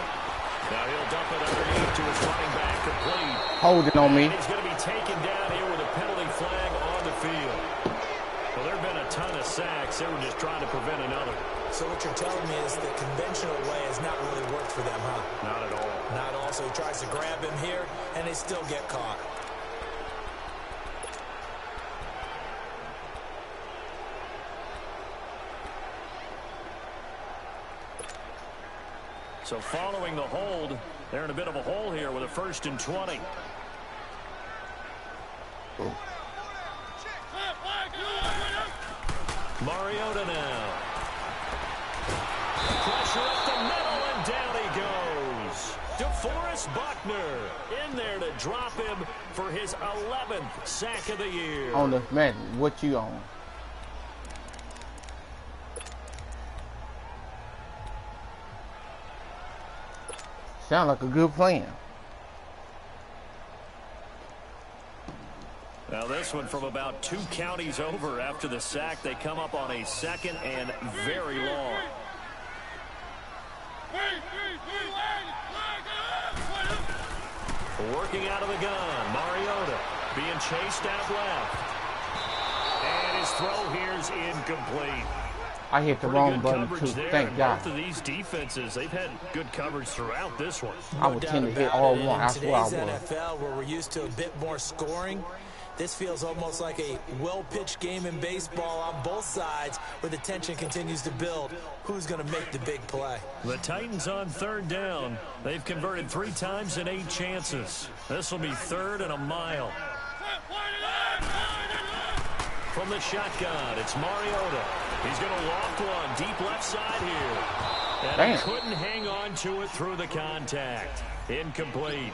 Speaker 1: Now he'll dump it underneath to his running back, complete.
Speaker 2: Holding on me.
Speaker 1: And he's going to be taken down here with a penalty flag on the field. Well, there have been a ton of sacks. They were just trying to prevent another.
Speaker 4: So what you're telling me is the conventional way has not really worked for them, huh?
Speaker 1: Not at all.
Speaker 4: Not at all. So he tries to grab him here, and they still get caught.
Speaker 1: So following the hold, they're in a bit of a hole here with a 1st and 20. Mariota now. Pressure up the middle, and down he goes. DeForest Buckner in there to drop him for his 11th sack of the year.
Speaker 2: On the man, what you on? Sound like a good plan.
Speaker 1: Now this one from about 2 counties over after the sack. They come up on a 2nd and very long. Working out of the gun. Mariota being chased out left. And his throw here's incomplete.
Speaker 2: I hit the wrong button too. Thank God.
Speaker 1: Both of these defenses, they've had good coverage throughout this one.
Speaker 2: I would tend to hit all one. That's what I was.
Speaker 4: In today's NFL, where we're used to a bit more scoring, this feels almost like a well-pitched game in baseball on both sides, where the tension continues to build. Who's going to make the big play?
Speaker 1: The Titans on 3rd down. They've converted 3 times in 8 chances. This will be 3rd and a mile. From the shotgun, it's Mariota. He's going to loft one deep left side here. And he couldn't hang on to it through the contact. Incomplete.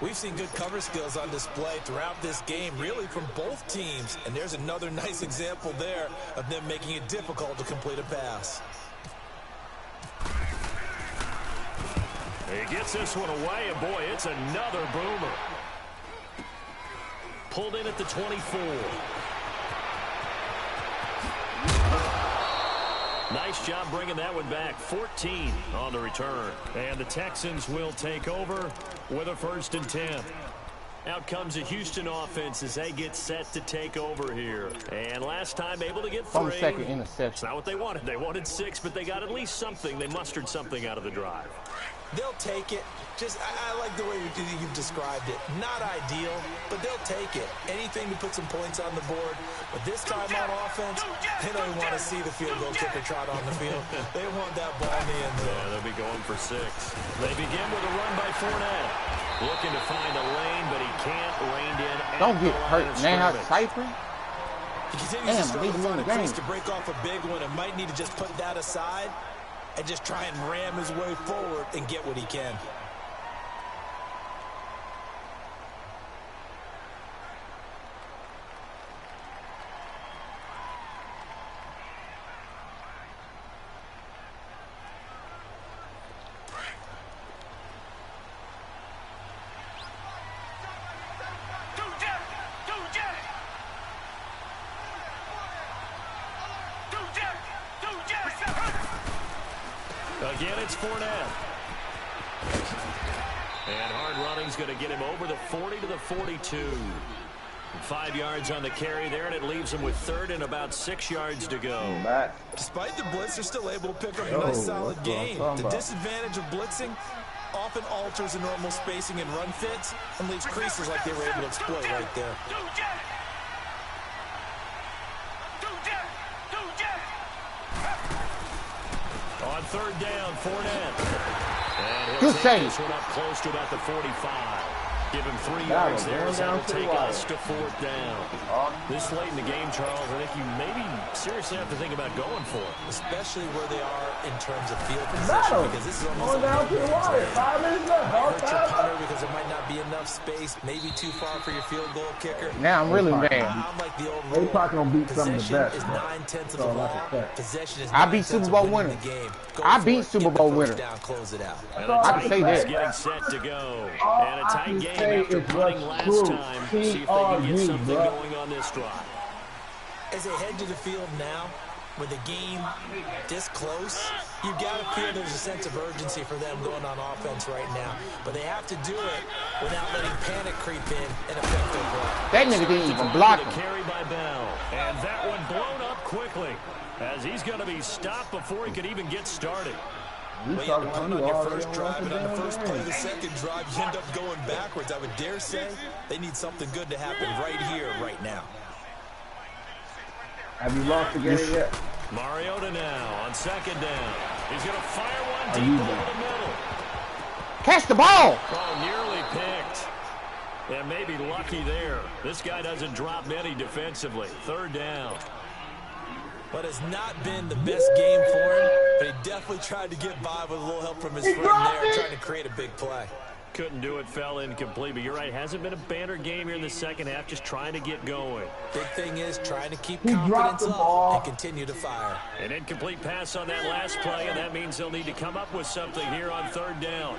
Speaker 4: We've seen good cover skills on display throughout this game, really from both teams. And there's another nice example there of them making it difficult to complete a pass.
Speaker 1: He gets this one away, and boy, it's another boomer. Pulled in at the 24. Nice job bringing that one back. 14 on the return. And the Texans will take over with a 1st and 10. Out comes the Houston offense as they get set to take over here. And last time able to get 3.
Speaker 2: Second interception.
Speaker 1: It's not what they wanted. They wanted 6, but they got at least something. They mustered something out of the drive.
Speaker 4: They'll take it. I like the way you've described it. Not ideal, but they'll take it. Anything to put some points on the board. But this time on offense, they don't even want to see the field goal kicker trot on the field. They want that ball in the end zone.
Speaker 1: Yeah, they'll be going for 6. They begin with a run by Fournette. Looking to find a lane, but he can't rein in.
Speaker 2: Don't get hurt now, Cypher.
Speaker 4: He continues to struggle to find a crease to break off a big one and might need to just put that aside and just try and ram his way forward and get what he can.
Speaker 1: Again, it's Fournette. And hard running's going to get him over the 40 to the 42. 5 yards on the carry there, and it leaves him with 3rd and about 6 yards to go.
Speaker 4: Despite the blitz, they're still able to pick up a nice solid gain. The disadvantage of blitzing often alters the normal spacing and run fits and leaves creases like they were able to exploit right there.
Speaker 1: On 3rd down, Fournette. And
Speaker 2: Good
Speaker 1: he'll take
Speaker 2: save.
Speaker 1: this one up close to about the 45. Give him 3 yards there as that'll take us to 4th down. This late in the game, Charles, I think you maybe seriously have to think about going for it.
Speaker 4: Especially where they are in terms of field position, because this is almost
Speaker 3: going down to the wire. 5 minutes left.
Speaker 4: Hurt your punter because there might not be enough space, maybe too far for your field goal kicker.
Speaker 2: Now I'm really mad.
Speaker 4: I'm like the old rule.
Speaker 3: They probably gonna beat some of the best.
Speaker 4: Is 9/10 of the ball. Possession is
Speaker 2: I beat Super Bowl winners. I beat Super Bowl winners.
Speaker 4: Close it out.
Speaker 2: I can say that.
Speaker 1: Getting set to go. And a tight game after punting last time. See if they can get something going on this drive.
Speaker 4: As they head to the field now, with the game this close, you've got to feel there's a sense of urgency for them going on offense right now. But they have to do it without letting panic creep in and affect their play.
Speaker 2: That nigga didn't even block him.
Speaker 1: Carry by Bell. And that one blown up quickly as he's going to be stopped before he could even get started.
Speaker 4: Well, you had to punt on your first drive, and on the first play of the second drive, you end up going backwards. I would dare say they need something good to happen right here, right now.
Speaker 3: Have you lost the game yet?
Speaker 1: Mariota now on 2nd down. He's going to fire one deep over the middle.
Speaker 2: Catch the ball.
Speaker 1: Oh, nearly picked. And maybe lucky there. This guy doesn't drop many defensively. 3rd down.
Speaker 4: But it's not been the best game for him, but he definitely tried to get by with a little help from his friend there, trying to create a big play.
Speaker 1: Couldn't do it, fell incomplete, but you're right, hasn't been a banner game here in the second half, just trying to get going.
Speaker 4: Big thing is trying to keep confidence up and continue to fire.
Speaker 1: An incomplete pass on that last play, and that means they'll need to come up with something here on 3rd down.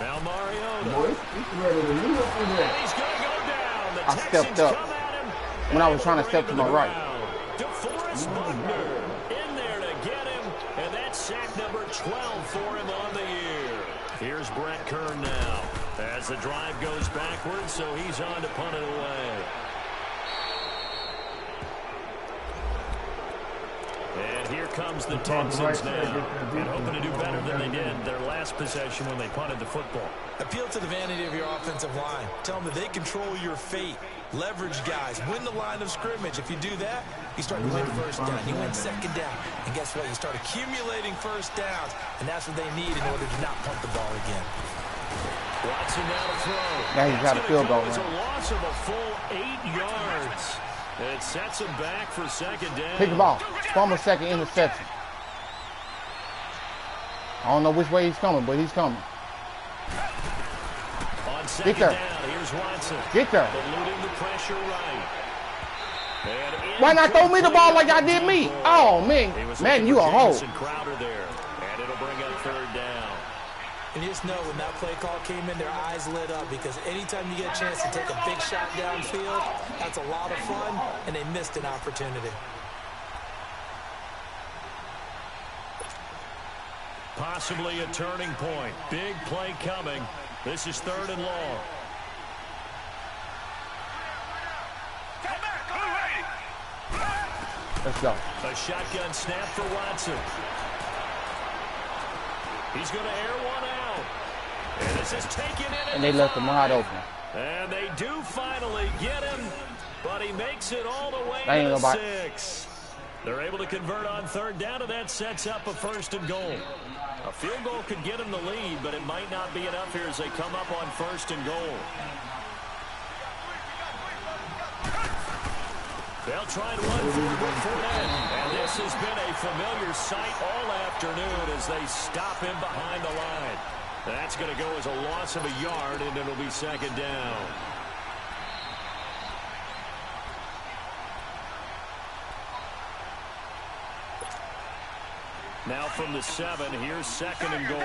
Speaker 1: Now Mariota. And he's going to go down.
Speaker 2: I stepped up when I was trying to step to my right.
Speaker 1: DeForest Buckner in there to get him, and that's sack number 12 for him on the year. Here's Brett Kern now as the drive goes backwards, so he's on to punt it away. And here comes the Texans now, and hoping to do better than they did their last possession when they punted the football.
Speaker 4: Appeal to the vanity of your offensive line. Tell them that they control your fate. Leverage guys. Win the line of scrimmage. If you do that, you start to win 1st down. You win 2nd down. And guess what? You start accumulating 1st downs, and that's what they need in order to not punt the ball again.
Speaker 1: Watson now to throw.
Speaker 2: Now he's got a field goal.
Speaker 1: It's a loss of a full 8 yards. It sets him back for 2nd down.
Speaker 2: Pick the ball. Fumble, 2nd interception. I don't know which way he's coming, but he's coming.
Speaker 1: On 2nd down, here's Watson.
Speaker 2: Get there.
Speaker 1: Eluding the pressure right.
Speaker 2: Why not throw me the ball like I did me? Oh, man. Man, you a hoe.
Speaker 1: Crowder there. And it'll bring up 3rd down.
Speaker 4: And you just know when that play call came in, their eyes lit up, because anytime you get a chance to take a big shot downfield, that's a lot of fun, and they missed an opportunity.
Speaker 1: Possibly a turning point. Big play coming. This is 3rd and long.
Speaker 2: Let's go.
Speaker 1: A shotgun snap for Watson. He's going to air one out. And this is taken in.
Speaker 2: And they left him wide open.
Speaker 1: And they do finally get him, but he makes it all the way to the 6. They're able to convert on third down, and that sets up a 1st and goal. A field goal could get them the lead, but it might not be enough here as they come up on 1st and goal. They'll try and run forward for that. And this has been a familiar sight all afternoon as they stop him behind the line. That's going to go as a loss of a yard, and it'll be 2nd down. Now from the 7, here's 2nd and goal.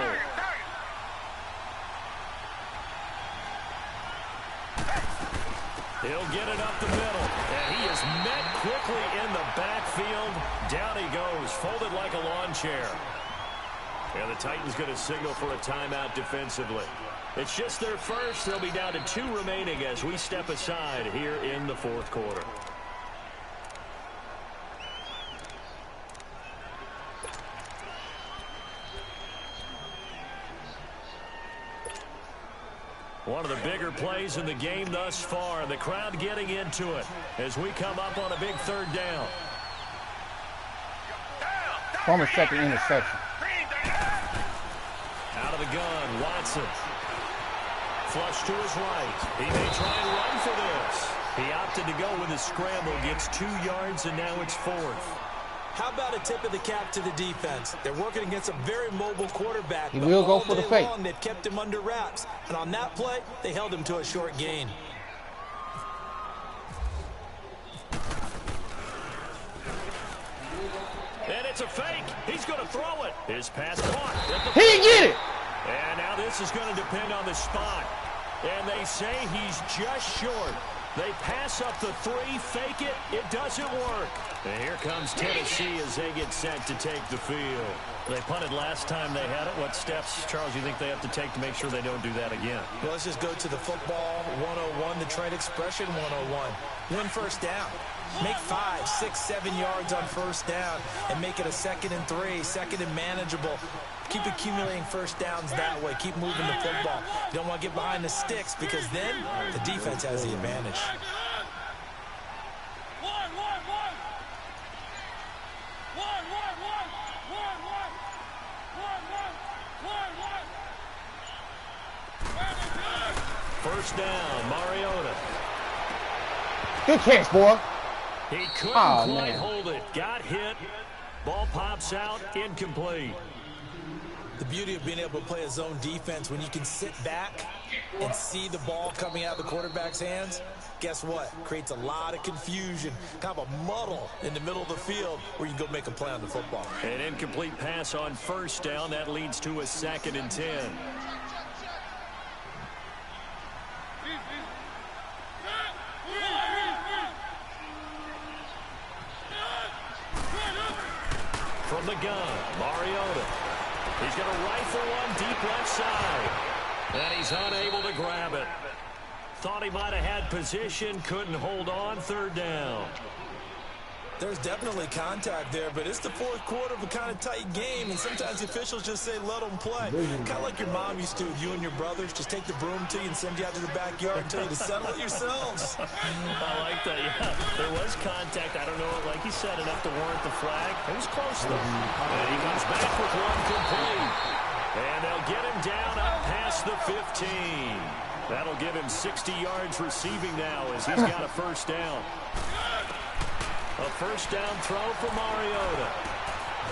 Speaker 1: He'll get it up the middle, and he is met quickly in the backfield. Down he goes, folded like a lawn chair. And the Titans going to signal for a timeout defensively. It's just their first. They'll be down to 2 remaining as we step aside here in the 4th quarter. One of the bigger plays in the game thus far. The crowd getting into it as we come up on a big 3rd down.
Speaker 2: Former 2nd interception.
Speaker 1: Out of the gun, Watson. Flush to his right. He may try and run for this. He opted to go with his scramble. Gets 2 yards, and now it's 4th.
Speaker 4: How about a tip of the cap to the defense? They're working against a very mobile quarterback.
Speaker 2: He will go for the fake.
Speaker 4: They've kept him under wraps. And on that play, they held him to a short gain.
Speaker 1: And it's a fake. He's going to throw it. His pass caught.
Speaker 2: He didn't get it.
Speaker 1: And now this is going to depend on the spot. And they say he's just short. They pass up the 3, fake it. It doesn't work. And here comes Tennessee as they get set to take the field. They punted last time they had it. What steps, Charles, you think they have to take to make sure they don't do that again?
Speaker 4: Well, let's just go to the football 101, the trade expression 101. Win 1st down. Make 5, 6, 7 yards on 1st down and make it a 2nd and 3, 2nd and manageable. Keep accumulating 1st downs that way. Keep moving the football. You don't want to get behind the sticks because then the defense has the advantage.
Speaker 1: First down, Mariota.
Speaker 2: Good catch, boy.
Speaker 1: He couldn't quite hold it. Got hit. Ball pops out, incomplete.
Speaker 4: The beauty of being able to play a zone defense when you can sit back and see the ball coming out of the quarterback's hands, guess what? Creates a lot of confusion, kind of a muddle in the middle of the field where you can go make a play on the football.
Speaker 1: An incomplete pass on 1st down. That leads to a 2nd and 10. From the gun, Mariota. He's going to rifle one deep left side. And he's unable to grab it. Thought he might have had position, couldn't hold on. 3rd down.
Speaker 4: There's definitely contact there, but it's the 4th quarter of a kind of tight game, and sometimes the officials just say, let them play. Kind of like your mom used to with you and your brothers. Just take the broom to you and send you out to the backyard and tell you to settle it yourselves.
Speaker 1: I like that, yeah. There was contact. I don't know, like you said, enough to warrant the flag. It was close, though. And he comes back with one complete. And they'll get him down up past the 15. That'll give him 60 yards receiving now as he's got a 1st down. A 1st down throw for Mariota.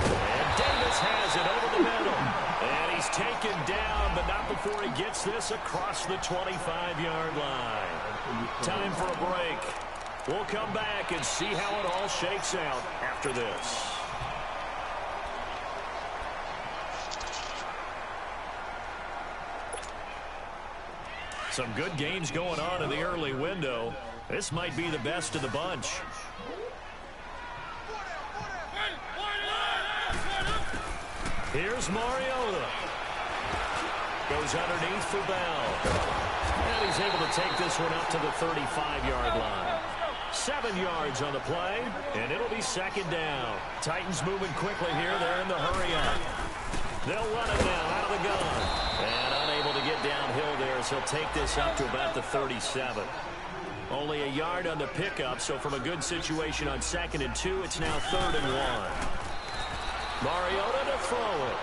Speaker 1: And Davis has it over the middle. And he's taken down, but not before he gets this across the 25-yard line. Time for a break. We'll come back and see how it all shakes out after this. Some good games going on in the early window. This might be the best of the bunch. Here's Mariota. Goes underneath for Bell. And he's able to take this one up to the 35-yard line. 7 yards on the play, and it'll be second down. Titans moving quickly here. They're in the hurry up. They'll run it now out of the gun. And unable to get downhill there as he'll take this up to about the 37. Only a yard on the pickup, so from a good situation on 2nd and 2, it's now 3rd and 1. Mariota to throw it.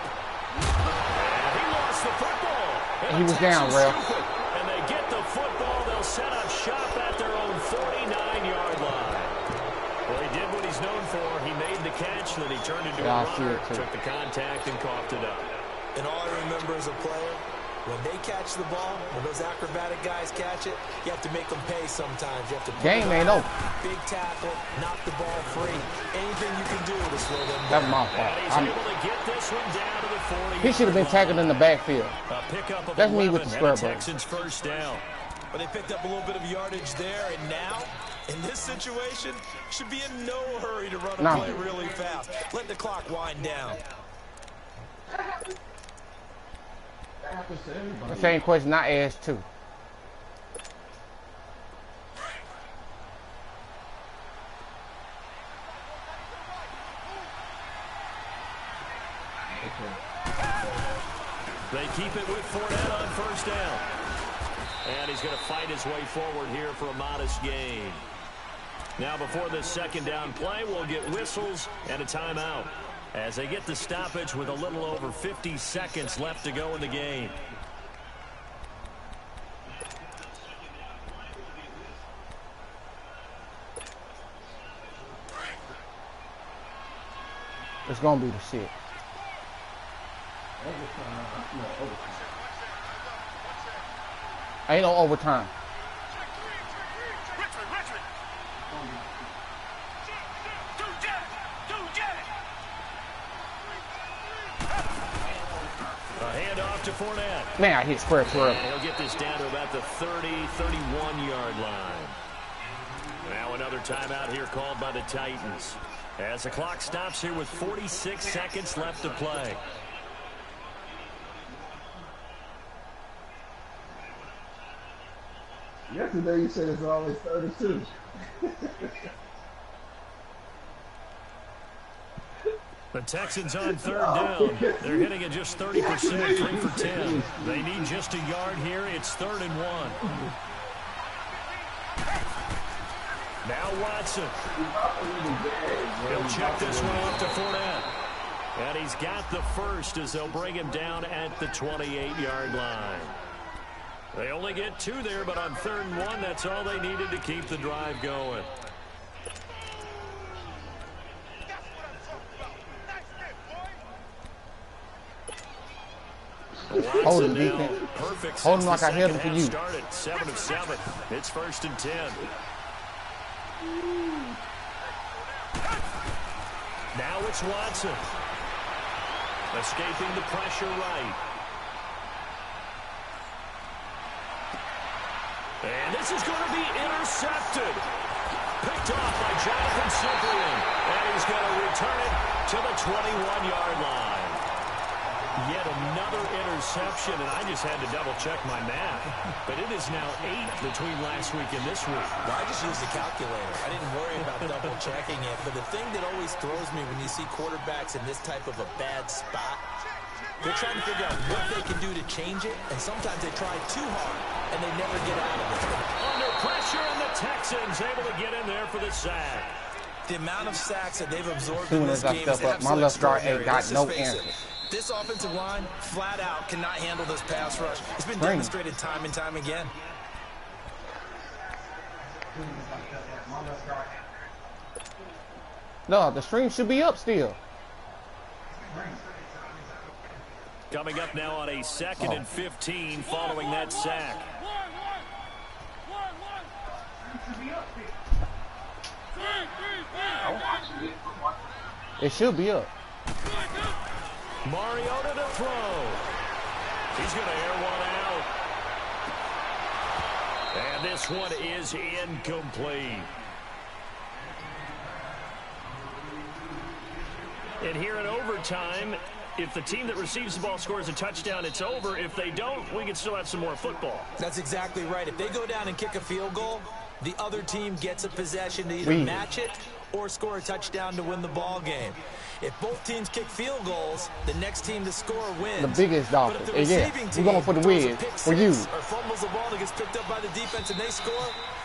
Speaker 1: And he lost the football.
Speaker 2: And he was down, Ralph.
Speaker 1: And they get the football. They'll set up shop at their own 49-yard line. Well, he did what he's known for. He made the catch, then he turned into a runner, took the contact, and coughed it up.
Speaker 4: And all I remember as a player, when they catch the ball, when those acrobatic guys catch it, you have to make them pay sometimes. You have to
Speaker 2: game ain't over.
Speaker 4: Big tackle, knock the ball free. Anything you can do to slow them down.
Speaker 2: That's my fault. He should have been tackled in the backfield. That's me with the square ball.
Speaker 1: Texans first down.
Speaker 4: But they picked up a little bit of yardage there, and now, in this situation, should be in no hurry to run a play really fast. Let the clock wind down.
Speaker 2: The same question I asked too.
Speaker 1: They keep it with Fournette on first down. And he's going to fight his way forward here for a modest gain. Now before this second down play, we'll get whistles and a timeout as they get the stoppage with a little over 50 seconds left to go in the game.
Speaker 2: It's going to be the shit. Ain't no overtime.
Speaker 1: To Fournette.
Speaker 2: Man, I hit square 12.
Speaker 1: He'll get this down to about the 30, 31-yard line. Now another timeout here called by the Titans. As the clock stops here with 46 seconds left to play.
Speaker 3: Yesterday you said it's always 32.
Speaker 1: The Texans on third down. They're hitting at just 30%, 3 for 10. They need just a yard here. It's 3rd and 1. Now Watson. He'll check this one off to Fournette. And he's got the first as they'll bring him down at the 28-yard line. They only get 2 there, but on 3rd and 1, that's all they needed to keep the drive going.
Speaker 2: Hold him, defense. Hold him like I held him for you.
Speaker 1: Started 7 of 7. It's 1st and 10. Now it's Watson. Escaping the pressure right. And this is going to be intercepted. Picked off by Jonathan Cyprien. And he's going to return it to the 21-yard line. Yet another interception, and I just had to double-check my math. But it is now 8 between last week and this week.
Speaker 4: Well, I just used the calculator. I didn't worry about double-checking it. But the thing that always throws me when you see quarterbacks in this type of a bad spot, they're trying to figure out what they can do to change it, and sometimes they try too hard, and they never get out of it.
Speaker 1: Under pressure, and the Texans able to get in there for the sack.
Speaker 4: The amount of sacks that they've absorbed
Speaker 2: in this game is absolutely extraordinary. My left guard ain't got no answer.
Speaker 4: This offensive line, flat out, cannot handle this pass rush. It's been demonstrated time and time again.
Speaker 2: No, the stream should be up still.
Speaker 1: Coming up now on a 2nd and 15 following that sack.
Speaker 2: It should be up.
Speaker 1: Mariota to throw. He's going to air one out. And this one is incomplete. And here in overtime, if the team that receives the ball scores a touchdown, it's over. If they don't, we can still have some more football.
Speaker 4: That's exactly right. If they go down and kick a field goal, the other team gets a possession to either match it or score a touchdown to win the ball game. If both teams kick field goals, the next team to score wins.
Speaker 2: The biggest Dolphins. Yeah, we're going for the win. For you.
Speaker 4: Or fumbles the ball that gets picked up by the defense and they score,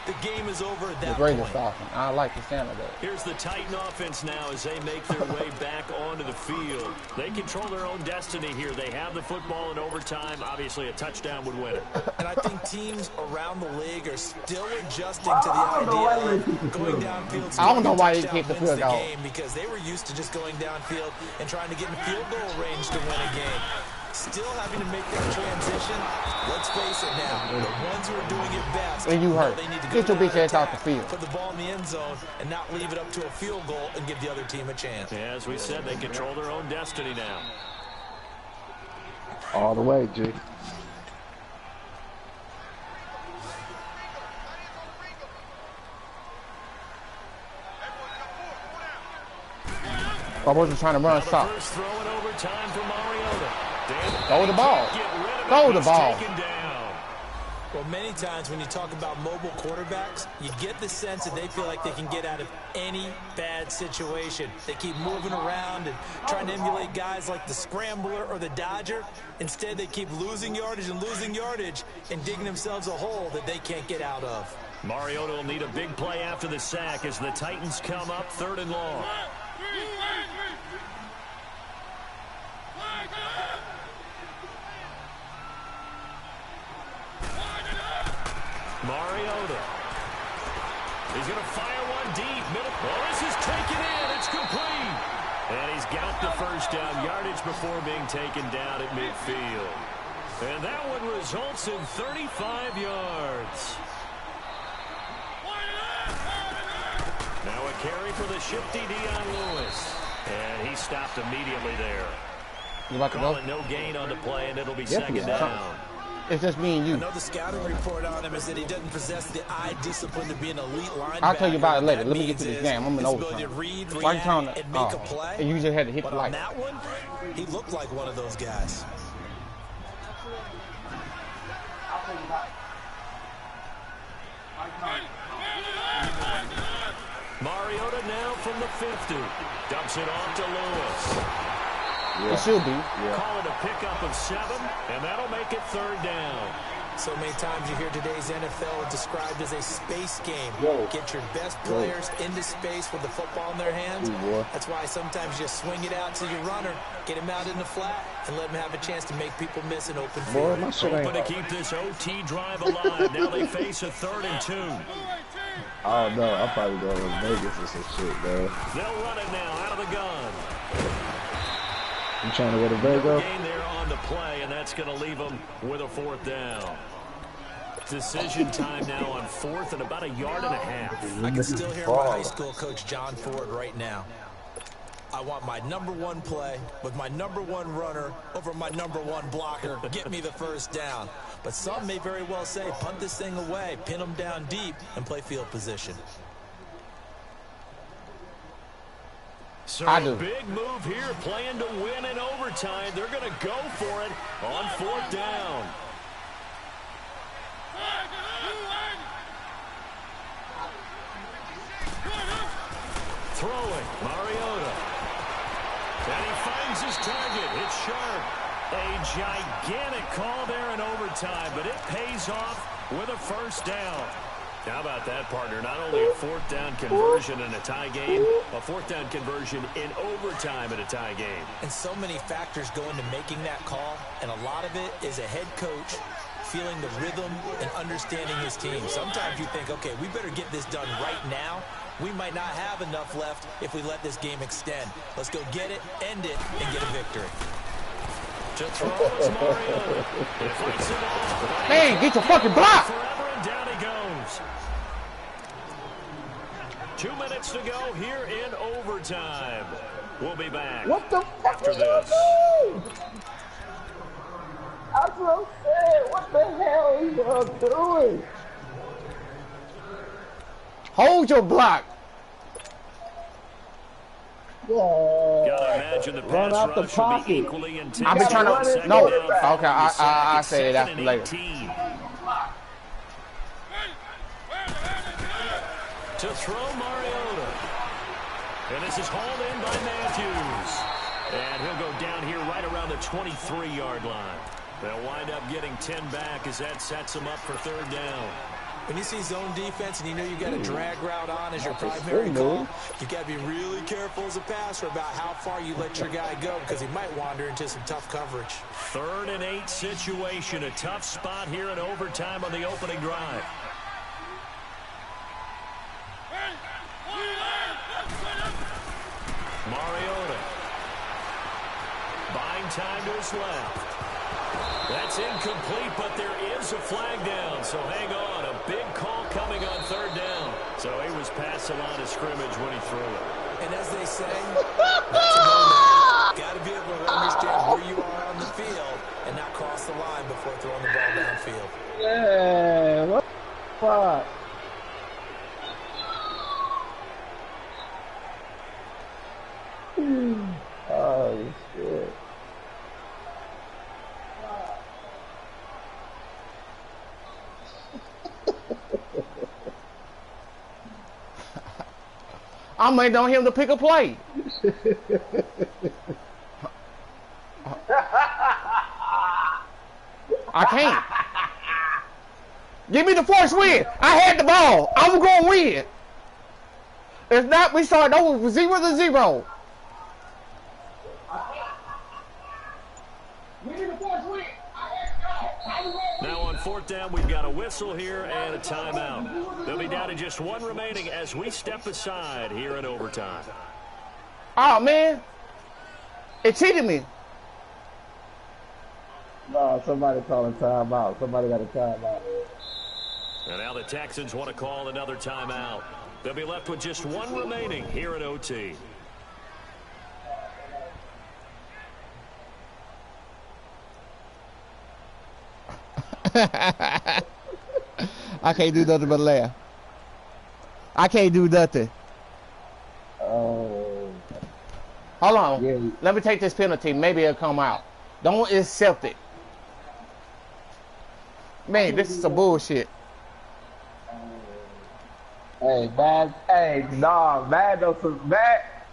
Speaker 4: the game is over at that
Speaker 2: the greatest
Speaker 4: point.
Speaker 2: Dolphin. I like the sound of that.
Speaker 1: Here's the Titan offense now as they make their way back onto the field. They control their own destiny here. They have the football in overtime. Obviously, a touchdown would win it.
Speaker 4: And I think teams around the league are still adjusting to the idea of going downfield.
Speaker 2: I don't know why they keep the field goal.
Speaker 4: Because they were used to just going downfield and trying to get in field goal range to win a game. Still having to make that transition. Let's face it now. The ones who are doing it best.
Speaker 2: And you hurt. Get your bitch ass out the field.
Speaker 4: Put the ball in the end zone and not leave it up to a field goal and give the other team a chance.
Speaker 1: Yeah, as we said, they control their own destiny now.
Speaker 3: All the way, G.
Speaker 2: I wasn't trying to run stop. Throw the ball. Throw the ball.
Speaker 4: Well, many times when you talk about mobile quarterbacks, you get the sense that they feel like they can get out of any bad situation. They keep moving around and trying to emulate guys like the Scrambler or the Dodger. Instead, they keep losing yardage and digging themselves a hole that they can't get out of.
Speaker 1: Mariota will need a big play after the sack as the Titans come up 3rd and long. Mariota. He's going to fire one deep. Oh, this is taken in. It's complete. And he's got the first down yardage before being taken down at midfield. And that one results in 35 yards. Now a carry for the shifty Dion Lewis. And he stopped immediately there.
Speaker 2: You about to go?
Speaker 1: No gain on the play, and it'll be second down.
Speaker 2: It's just me and you.
Speaker 4: Another scouting report on him is that he doesn't possess the eye discipline to be an elite linebacker.
Speaker 2: I'll tell you about it later. Let me get to this game. I'm in overtime.
Speaker 4: Right time and make a play.
Speaker 2: And you just had to hit the light.
Speaker 4: On that one, he looked like one of those guys.
Speaker 1: Mariota now from the 50. Dumps it off to Lewis.
Speaker 2: Yeah. It should be.
Speaker 1: Yeah. Call it a pickup of 7, and that'll make it 3rd down.
Speaker 4: So many times you hear today's NFL described as a space game. Get your best players into space with the football in their hands. That's why sometimes you just swing it out to your runner, get him out in the flat, and let him have a chance to make people miss an open field.
Speaker 1: Hoping to keep this OT drive alive. Now they face a 3rd and 2.
Speaker 3: Oh, no. I'll probably go to Vegas or some shit, bro.
Speaker 1: They'll run it now out of the gun.
Speaker 3: You trying to go to Vegas?
Speaker 1: Gain there on the play, and that's going to leave them with a 4th down. Decision time now on 4th and about 1.5 yards.
Speaker 4: I can still hear my high school coach, John Ford, right now. I want my #1 play with my #1 runner over my #1 blocker. Get me the first down. But some may very well say, punt this thing away, pin them down deep, and play field position.
Speaker 1: So a big move here, playing to win in overtime. They're going to go for it on 4th down. Throwing, Mariota. And he finds his target. It's sharp. A gigantic call there in overtime, but it pays off with a first down. How about that, partner? Not only a 4th down conversion in a tie game, a 4th down conversion in overtime in a tie game.
Speaker 4: And so many factors go into making that call, and a lot of it is a head coach feeling the rhythm and understanding his team. Sometimes you think, okay, we better get this done right now. We might not have enough left if we let this game extend. Let's go get it, end it, and get a victory.
Speaker 1: To throw is Mariota.
Speaker 2: Man, get your fucking block.
Speaker 1: Forever, and down he goes. 2 minutes to go here in overtime. We'll be back.
Speaker 3: What the fuck
Speaker 1: after this?
Speaker 3: That's what I'm saying. What the hell are you doing?
Speaker 2: Hold your block.
Speaker 1: Gotta imagine the pass rush will be equally intense.
Speaker 2: I've been trying to. No. Okay, I say it after later.
Speaker 1: To throw Mariota. And this is hauled in by Matthews. And he'll go down here right around the 23-yard line. They'll wind up getting 10 back as that sets them up for third down.
Speaker 4: When you see zone defense and you know you got a drag route on as your primary call, you got to be really careful as a passer about how far you let your guy go because he might wander into some tough coverage.
Speaker 1: 3rd and 8 situation, a tough spot here in overtime on the opening drive. Mariota. Buying time to his left. That's incomplete, but there is a flag down, so hang on. A big call coming on 3rd down. So he was past the line of scrimmage when he threw it.
Speaker 4: And as they say, that's a no-no. Got to be able to understand where you are on the field and not cross the line before throwing the ball downfield.
Speaker 3: Yeah, what the fuck? Oh, shit.
Speaker 2: I'm waiting on him to pick a play. I can't. Give me the force win. I had the ball. I'm going to win. If not, we start over with 0-0.
Speaker 1: Now on 4th down, we've got a whistle here and a timeout. They'll be down to just 1 remaining as we step aside here in overtime.
Speaker 2: Oh, man. It cheated me.
Speaker 3: No, somebody calling timeout. Somebody got a timeout.
Speaker 1: And now the Texans want to call another timeout. They'll be left with just 1 remaining here in OT.
Speaker 2: I can't do nothing but laugh. I can't do nothing.
Speaker 3: Oh.
Speaker 2: Hold on.
Speaker 3: Yeah.
Speaker 2: Let me take this penalty. Maybe it'll come out. Don't accept it. Man, this is some bullshit.
Speaker 3: Hey, man. Hey, nah, man.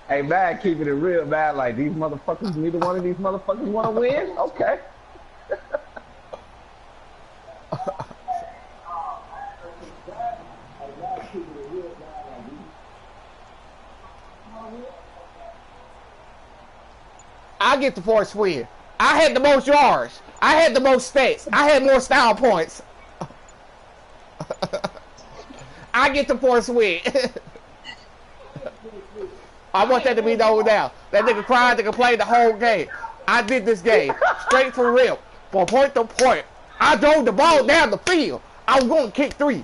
Speaker 3: Hey, man, keeping it real, man. Like, these motherfuckers, neither one of these motherfuckers want to win? Okay.
Speaker 2: I get the force win. I had the most yards. I had the most stats. I had more style points. I get the force win. I want that to be known now. That nigga cried to play the whole game. I did this game straight for real, from point to point. I drove the ball down the field. I was going to kick 3.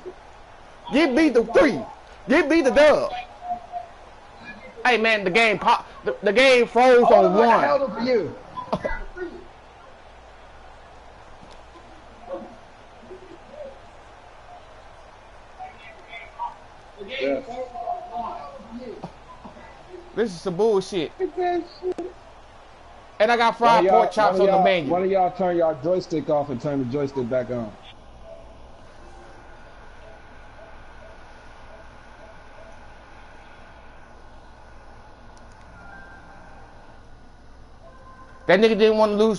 Speaker 2: Give me the 3. Give me the dub. Hey man, the game the game froze on 1.
Speaker 3: I held it for you. Yeah.
Speaker 2: This is some bullshit. And I got fried pork chops on the menu.
Speaker 3: Why don't y'all turn y'all joystick off and turn the joystick back on?
Speaker 2: That nigga didn't want to lose